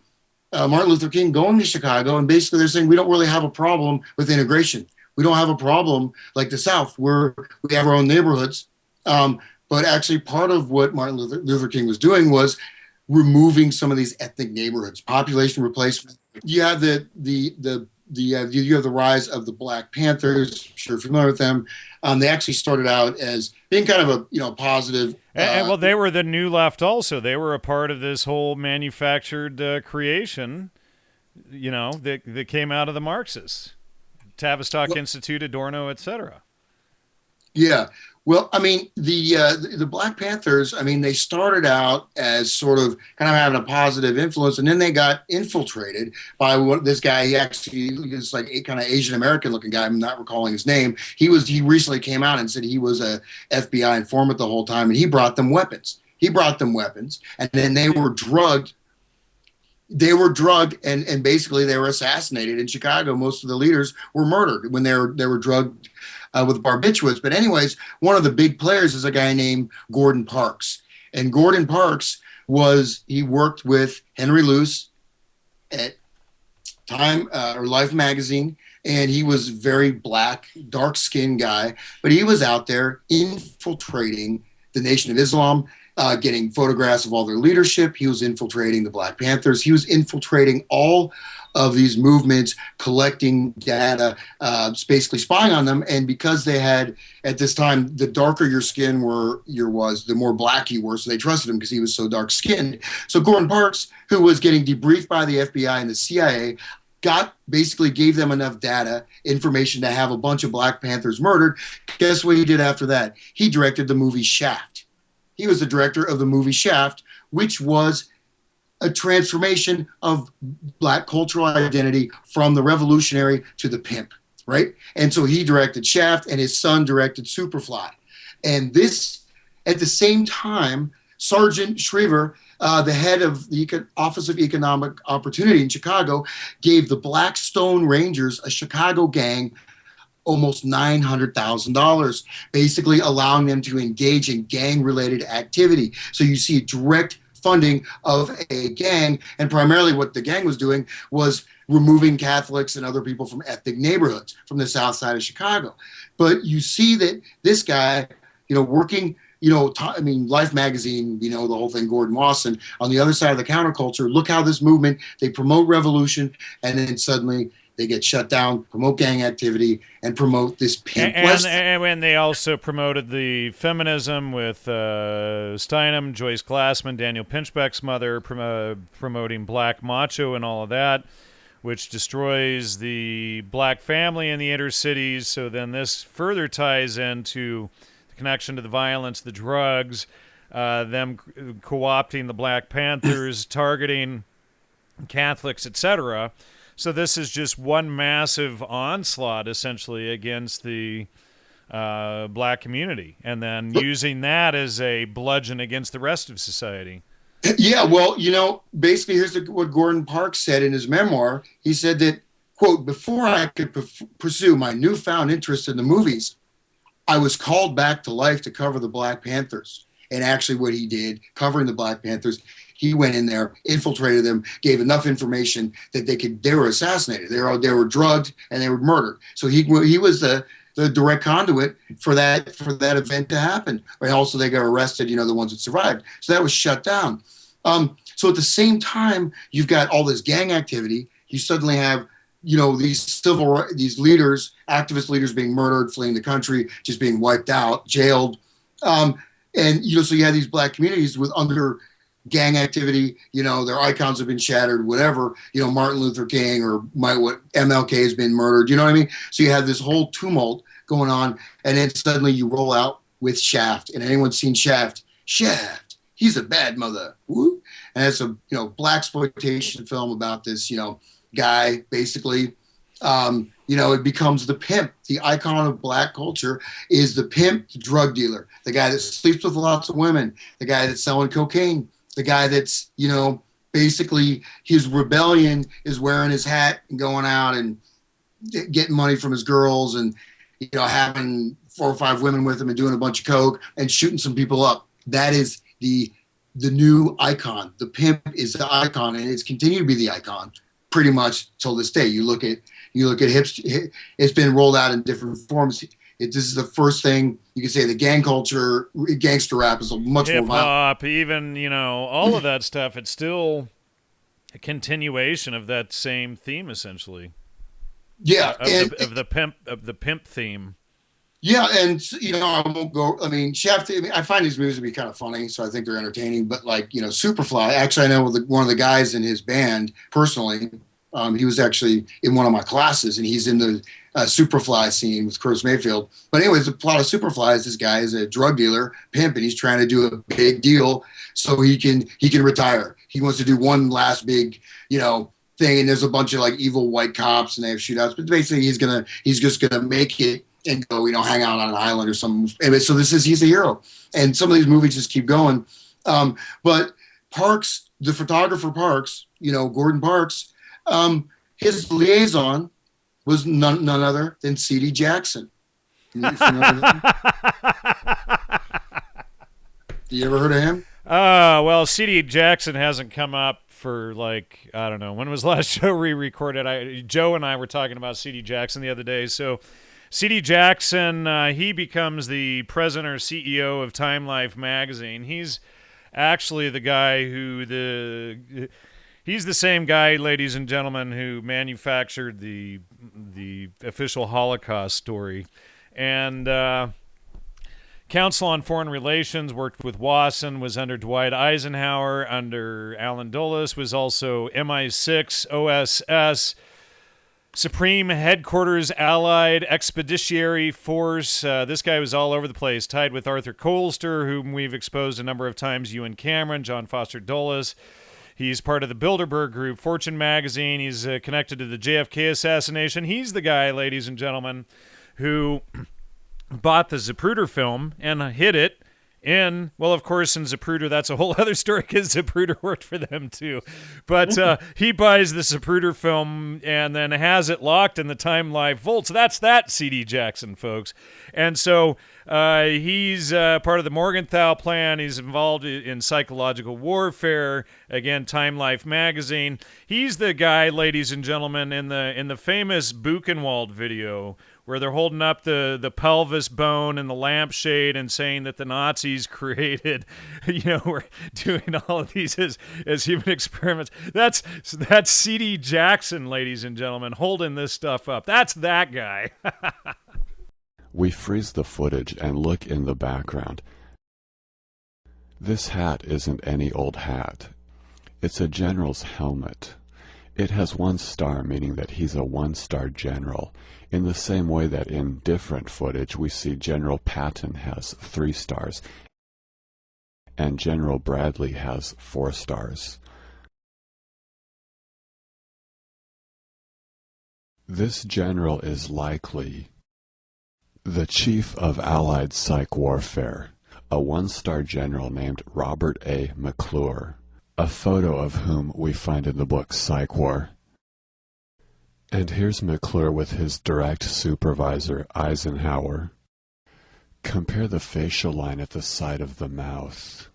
Luther King going to Chicago, and basically they're saying we don't really have a problem with integration. We don't have a problem like the South, where we have our own neighborhoods. But actually, part of what Martin Luther King was doing was removing some of these ethnic neighborhoods, population replacement. You have you have the rise of the Black Panthers. I'm sure you're familiar with them. They actually started out as being kind of a positive. And well, they were the New Left also. They were a part of this whole manufactured creation, that came out of the Marxists, Tavistock Institute, Adorno, etc. Yeah. Well, I mean, the Black Panthers, I mean, they started out as sort of kind of having a positive influence, and then they got infiltrated by this guy. He actually is like a kind of Asian American looking guy. I'm not recalling his name. He recently came out and said he was a FBI informant the whole time, and he brought them weapons. And then they were drugged. And basically they were assassinated in Chicago. Most of the leaders were murdered when they were drugged with barbiturates. But anyways, one of the big players is a guy named Gordon Parks. And Gordon Parks he worked with Henry Luce at Time or Life magazine. And he was very black, dark-skinned guy. But he was out there infiltrating the Nation of Islam, getting photographs of all their leadership. He was infiltrating the Black Panthers. He was infiltrating all of these movements, collecting data, basically spying on them. And because they had, at this time, the darker your skin was, the more black you were. So they trusted him because he was so dark-skinned. So Gordon Parks, who was getting debriefed by the FBI and the CIA, basically gave them enough data, information to have a bunch of Black Panthers murdered. Guess what he did after that? He directed the movie Shaft. He was the director of the movie Shaft, which was a transformation of Black cultural identity from the revolutionary to the pimp, right? And so he directed Shaft, and his son directed Superfly. And this, at the same time, Sergeant Shriver, the head of the Office of Economic Opportunity in Chicago, gave the Black Stone Rangers, a Chicago gang, almost $900,000, basically allowing them to engage in gang-related activity. So you see direct funding of a gang, and primarily what the gang was doing was removing Catholics and other people from ethnic neighborhoods from the south side of Chicago. But you see that this guy, working, Life magazine, the whole thing, Gordon Wasson, on the other side of the counterculture, look how this movement, they promote revolution, and then suddenly they get shut down, promote gang activity, and promote this pimp. And they also promoted the feminism with Steinem, Joyce Glassman, Daniel Pinchbeck's mother, promoting black macho and all of that, which destroys the black family in the inner cities. So then this further ties into the connection to the violence, the drugs, them co-opting the Black Panthers, targeting Catholics, etc. So this is just one massive onslaught, essentially, against the black community, and then using that as a bludgeon against the rest of society. Yeah, well, basically, here's what Gordon Parks said in his memoir. He said that, quote, before I could pursue my newfound interest in the movies, I was called back to life to cover the Black Panthers. And actually what he did, covering the Black Panthers, he went in there, infiltrated them, gave enough information that they were assassinated. They were drugged and they were murdered. So he was the direct conduit for that event to happen. And also they got arrested, the ones that survived. So that was shut down. So at the same time, you've got all this gang activity. You suddenly have, these leaders, activist leaders being murdered, fleeing the country, just being wiped out, jailed. So you have these black communities with under gang activity, their icons have been shattered, whatever, Martin Luther King or MLK has been murdered, you know what I mean? So you have this whole tumult going on, and then suddenly you roll out with Shaft. And anyone's seen Shaft, he's a bad mother. Woo? and it's a black exploitation film about this guy basically. It becomes the pimp. The icon of black culture is the pimp, the drug dealer, the guy that sleeps with lots of women, the guy that's selling cocaine, the guy that's, basically his rebellion is wearing his hat and going out and getting money from his girls and, having 4 or 5 women with him and doing a bunch of coke and shooting some people up. That is the new icon. The pimp is the icon, and it's continued to be the icon pretty much till this day. You look at hips, it's been rolled out in different forms. This is the first thing you can say. The gang culture, gangster rap is a much more hip-hop, even, all of that stuff. It's still a continuation of that same theme, essentially. Yeah. Of the pimp theme. Yeah, and I won't go. I mean, Shaft. I find these movies to be kind of funny, so I think they're entertaining. But Superfly. Actually, I know one of the guys in his band personally. He was actually in one of my classes, and he's in the Superfly scene with Curtis Mayfield. But anyways, the plot of Superfly is this guy is a drug dealer, pimp, and he's trying to do a big deal so he can retire. He wants to do one last big, thing. And there's a bunch of evil white cops, and they have shootouts. But basically, he's just gonna make it and go, hang out on an island or something. Anyway, so he's a hero. And some of these movies just keep going. But Parks, the photographer Parks, Gordon Parks, his liaison was none other than C.D. Jackson. You ever heard of him? Well, C.D. Jackson hasn't come up for I don't know. When was the last show we recorded? Joe and I were talking about C.D. Jackson the other day. So C.D. Jackson, he becomes the president or CEO of Time Life magazine. He's actually the guy he's the same guy, ladies and gentlemen, who manufactured the official Holocaust story. And Council on Foreign Relations worked with Wasson, was under Dwight Eisenhower, under Allen Dulles, was also MI6, OSS, Supreme Headquarters Allied Expeditionary Force. This guy was all over the place, tied with Arthur Kohlster, whom we've exposed a number of times, Ewan Cameron, John Foster Dulles. He's part of the Bilderberg Group, Fortune magazine. He's connected to the JFK assassination. He's the guy, ladies and gentlemen, who bought the Zapruder film and hid it in, well, of course, in Zapruder, that's a whole other story because Zapruder worked for them too. But he buys the Zapruder film and then has it locked in the Time Life vault. So that's that C.D. Jackson, folks. And so he's part of the Morgenthau plan. He's involved in psychological warfare. Again, Time Life magazine. He's the guy, ladies and gentlemen, in the famous Buchenwald video where they're holding up the pelvis bone and the lampshade and saying that the Nazis created, we're doing all of these as human experiments. That's C.D. Jackson, ladies and gentlemen, holding this stuff up. That's that guy. We freeze the footage and look in the background. This hat isn't any old hat. It's a general's helmet. It has 1 star, meaning that he's a 1-star general, in the same way that in different footage we see General Patton has 3 stars and General Bradley has 4 stars. This general is likely the chief of Allied psych warfare, a 1-star general named Robert A. McClure, a photo of whom we find in the book Psych War. And here's McClure with his direct supervisor, Eisenhower. Compare the facial line at the side of the mouth.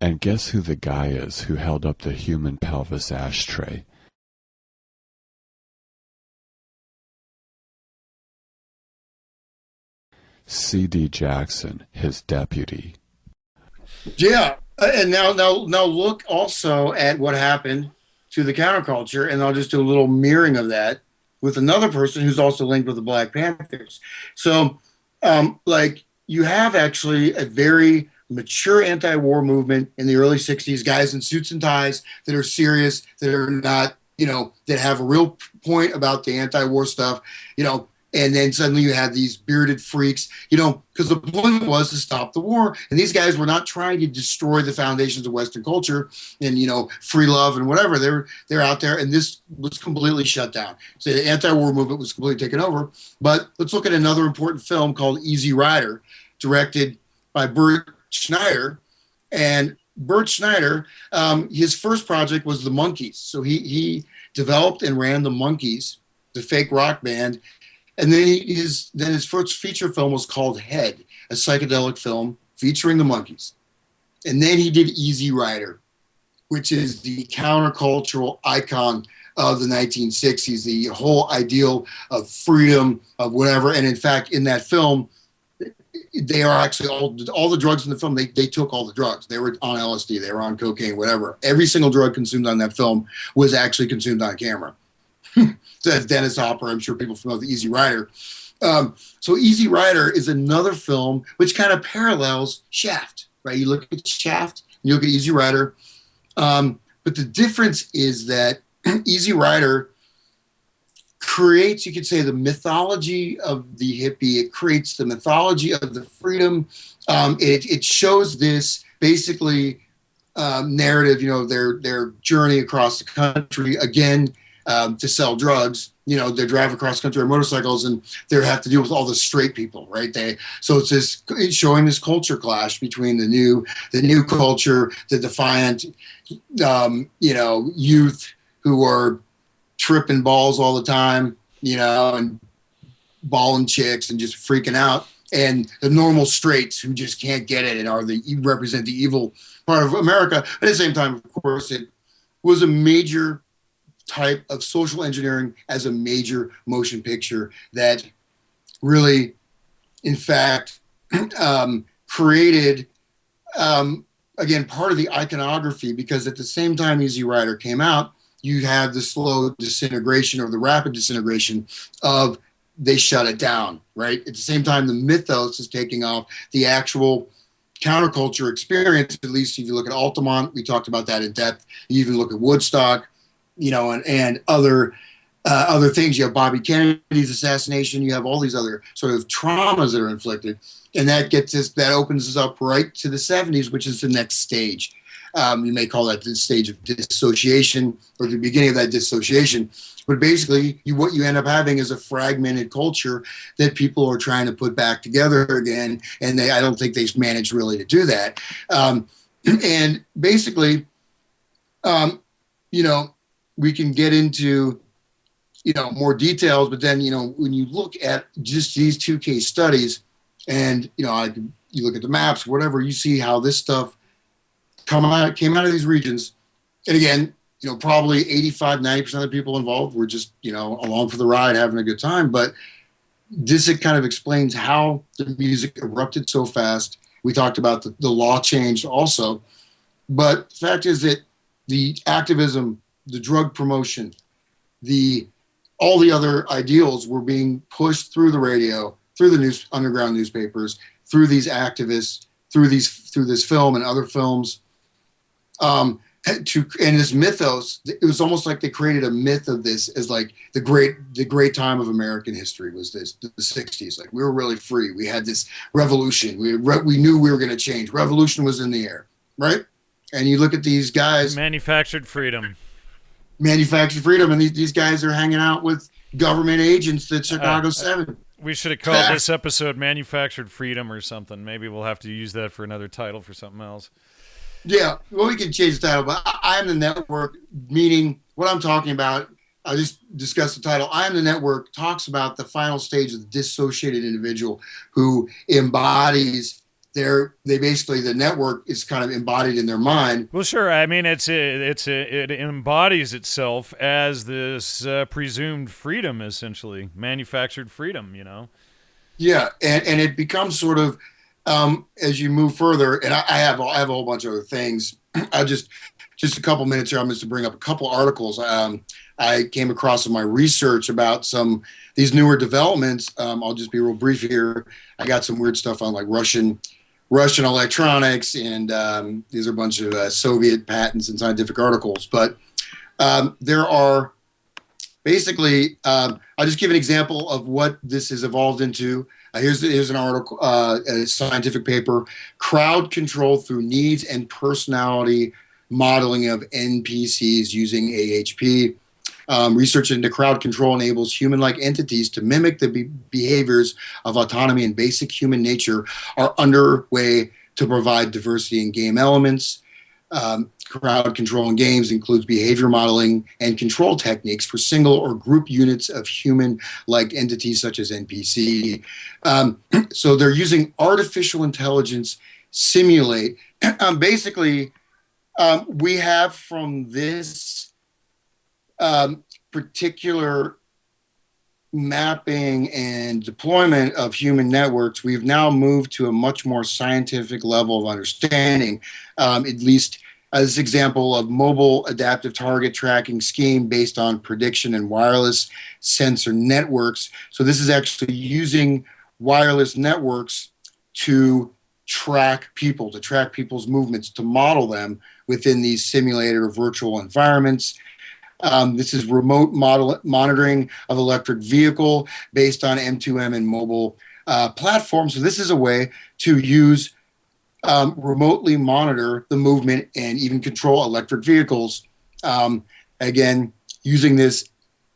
And guess who the guy is who held up the human pelvis ashtray? C.D. Jackson, his deputy. Yeah, and now look also at what happened to the counterculture, and I'll just do a little mirroring of that with another person who's also linked with the Black Panthers. So, you have actually a very mature anti-war movement in the early 60s, guys in suits and ties that are serious, that are not, that have a real point about the anti-war stuff. And then suddenly you had these bearded freaks, because the point was to stop the war. And these guys were not trying to destroy the foundations of Western culture and, free love and whatever. They're out there, and this was completely shut down. So the anti-war movement was completely taken over. But let's look at another important film called Easy Rider, directed by Bert Schneider. And Bert Schneider, his first project was the Monkees. So he developed and ran the Monkees, the fake rock band. And then his first feature film was called Head, a psychedelic film featuring the Monkees. And then he did Easy Rider, which is the countercultural icon of the 1960s, the whole ideal of freedom, of whatever. And in fact, in that film, they are actually all the drugs in the film, they took all the drugs. They were on LSD, they were on cocaine, whatever. Every single drug consumed on that film was actually consumed on camera. That's Dennis Hopper. I'm sure people familiar with Easy Rider. So Easy Rider is another film which kind of parallels Shaft, right? You look at Shaft, you look at Easy Rider. But the difference is that Easy Rider creates, you could say, the mythology of the hippie. It creates the mythology of the freedom. It shows this basically narrative, their journey across the country, again, to sell drugs. They drive across country on motorcycles, and they have to deal with all the straight people, right? So it's showing this culture clash between the new culture, the defiant, youth who are tripping balls all the time, and balling chicks and just freaking out, and the normal straights who just can't get it and represent the evil part of America. But at the same time, of course, it was a major type of social engineering as a major motion picture that really, in fact, created, again, part of the iconography, because at the same time Easy Rider came out, you have the slow disintegration or the rapid disintegration of they shut it down, right? At the same time, the mythos is taking off, the actual counterculture experience, at least if you look at Altamont, we talked about that in depth. You even look at Woodstock, and other things. You have Bobby Kennedy's assassination. You have all these other sort of traumas that are inflicted, and that opens us up right to the 70s, which is the next stage. You may call that the stage of dissociation, or the beginning of that dissociation. But basically, what you end up having is a fragmented culture that people are trying to put back together again, and I don't think they've managed really to do that. And basically, we can get into, more details, but then, when you look at just these two case studies and, you look at the maps, whatever, you see how this stuff came out of these regions. And again, probably 85-90% of the people involved were just, along for the ride, having a good time. But this, it kind of explains how the music erupted so fast. We talked about the law changed also. But the fact is that the activism, the drug promotion, all the other ideals were being pushed through the radio, through the underground newspapers, through these activists, through this film and other films. And this mythos, it was almost like they created a myth of this as like the great time of American history was the 60s. Like, we were really free. We had this revolution. We knew we were going to change. Revolution was in the air, right? And you look at these guys. Manufactured freedom, and these guys are hanging out with government agents at Chicago 7. We should have called this episode Manufactured Freedom or something. Maybe we'll have to use that for another title for something else. Yeah, well, we can change the title, but I Am the Network, meaning what I'm talking about, I just discussed the title. I Am the Network talks about the final stage of the dissociated individual who embodies the network is kind of embodied in their mind. Well, sure. I mean, it embodies itself as this presumed freedom, essentially manufactured freedom. Yeah, and it becomes sort of as you move further. And I have a whole bunch of other things. I just a couple minutes here. I'm just to bring up a couple articles I came across in my research about these newer developments. I'll just be real brief here. I got some weird stuff on like Russian electronics, and these are a bunch of Soviet patents and scientific articles. But there are basically, I'll just give an example of what this has evolved into. Here's an article, a scientific paper, crowd control through needs and personality modeling of NPCs using AHP. Research into crowd control enables human-like entities to mimic the behaviors of autonomy and basic human nature are underway to provide diversity in game elements. Crowd control in games includes behavior modeling and control techniques for single or group units of human-like entities such as NPC. So they're using artificial intelligence simulate. Basically, we have from this particular mapping and deployment of human networks, we've now moved to a much more scientific level of understanding, at least as example of mobile adaptive target tracking scheme based on prediction and wireless sensor networks. So this is actually using wireless networks to track people, to track people's movements, to model them within these simulated or virtual environments. This is remote monitoring of electric vehicle based on M2M and mobile platforms. So this is a way to use remotely monitor the movement and even control electric vehicles. Again, using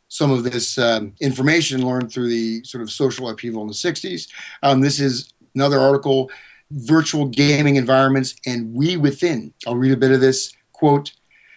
some of this information learned through the sort of social upheaval in the 60s. This is another article, virtual gaming environments and we within. I'll read a bit of this quote.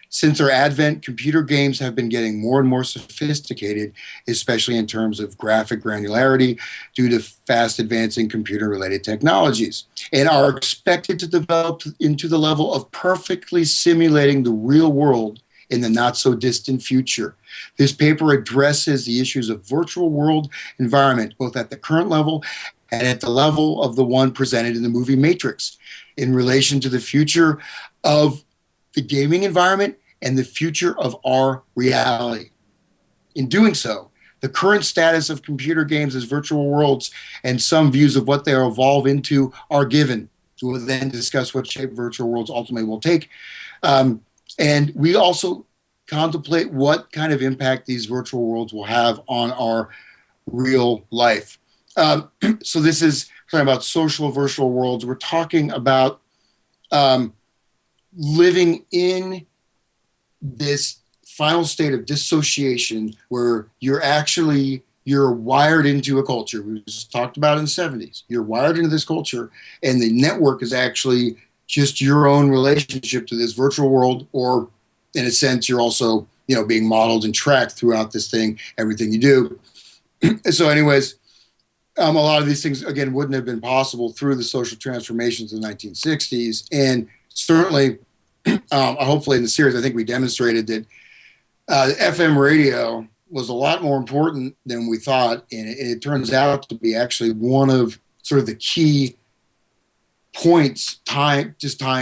Since their advent, computer games have been getting more and more sophisticated, especially in terms of graphic granularity due to fast advancing computer-related technologies, and are expected to develop into the level of perfectly simulating the real world in the not-so-distant future. This paper addresses the issues of virtual world environment, both at the current level and at the level of the one presented in the movie Matrix, in relation to the future of the gaming environment and the future of our reality. In doing so, the current status of computer games as virtual worlds and some views of what they evolve into are given. So we'll then discuss what shape virtual worlds ultimately will take. And we also contemplate what kind of impact these virtual worlds will have on our real life. So this is talking about social virtual worlds. We're talking about living in this final state of dissociation where you're wired into a culture. We just talked about in the 70s. You're wired into this culture, and the network is actually just your own relationship to this virtual world, or in a sense, you're also, being modeled and tracked throughout this thing, everything you do. So anyways, a lot of these things, again, wouldn't have been possible through the social transformations of the 1960s. And certainly, hopefully in the series, I think we demonstrated that FM radio was a lot more important than we thought. And it turns out to be actually one of sort of the key points tying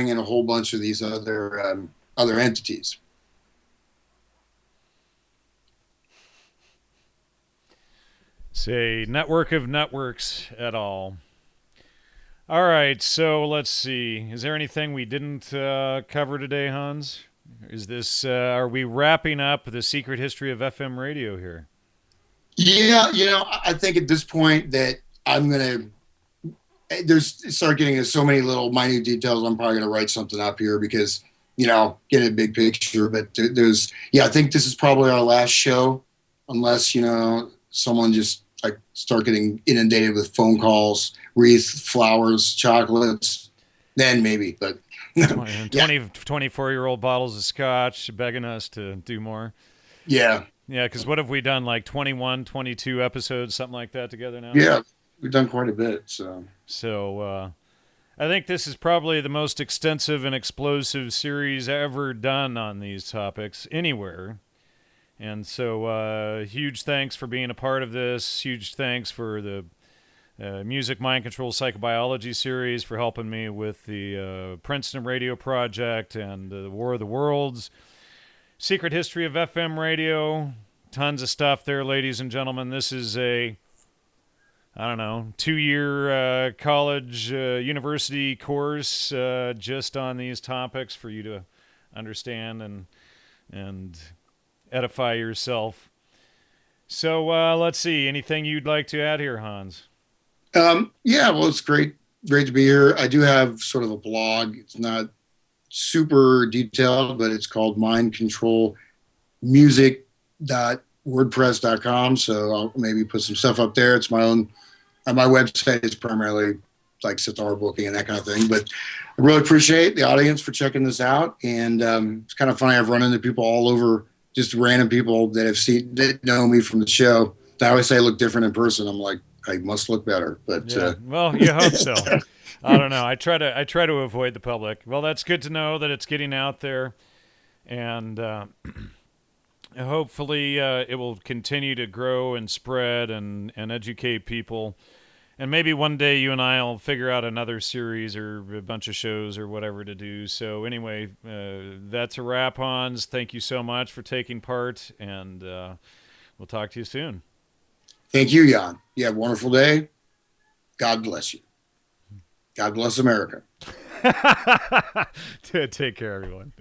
in a whole bunch of these other entities. Say network of networks et al. All right, so let's see. Is there anything we didn't cover today, Hans? Is this are we wrapping up the secret history of FM radio here? Yeah, I think at this point that I'm gonna start getting into so many little minute details. I'm probably gonna write something up here because get a big picture. But I think this is probably our last show, unless someone just start getting inundated with phone calls, wreath, flowers, chocolates, then maybe. But 24-year-old bottles of scotch begging us to do more. Yeah, because what have we done, like 21, 22 episodes, something like that together now? Yeah, we've done quite a bit. So I think this is probably the most extensive and explosive series ever done on these topics anywhere. And so huge thanks for being a part of this. Huge thanks for the Music, Mind Control, Psychobiology series, for helping me with the Princeton Radio Project and the War of the Worlds. Secret History of FM Radio. Tons of stuff there, ladies and gentlemen. This is a 2-year college, university course just on these topics for you to understand and edify yourself. So let's see. Anything you'd like to add here, Hans? Yeah, well, it's great to be here. I do have sort of a blog. It's not super detailed, but it's called mindcontrolmusic.wordpress.com. So I'll maybe put some stuff up there. It's my own, my website is primarily like sitar booking and that kind of thing. But I really appreciate the audience for checking this out. And it's kind of funny. I've run into people all over, just random people that know me from the show. I always say I look different in person. I'm like, I must look better, but yeah. Well, you hope so. I don't know. I try to avoid the public. Well, that's good to know that it's getting out there, and hopefully it will continue to grow and spread and educate people. And maybe one day you and I will figure out another series or a bunch of shows or whatever to do. So anyway, that's a wrap, Hans. Thank you so much for taking part, and we'll talk to you soon. Thank you, Jan. You have a wonderful day. God bless you. God bless America. Take care, everyone.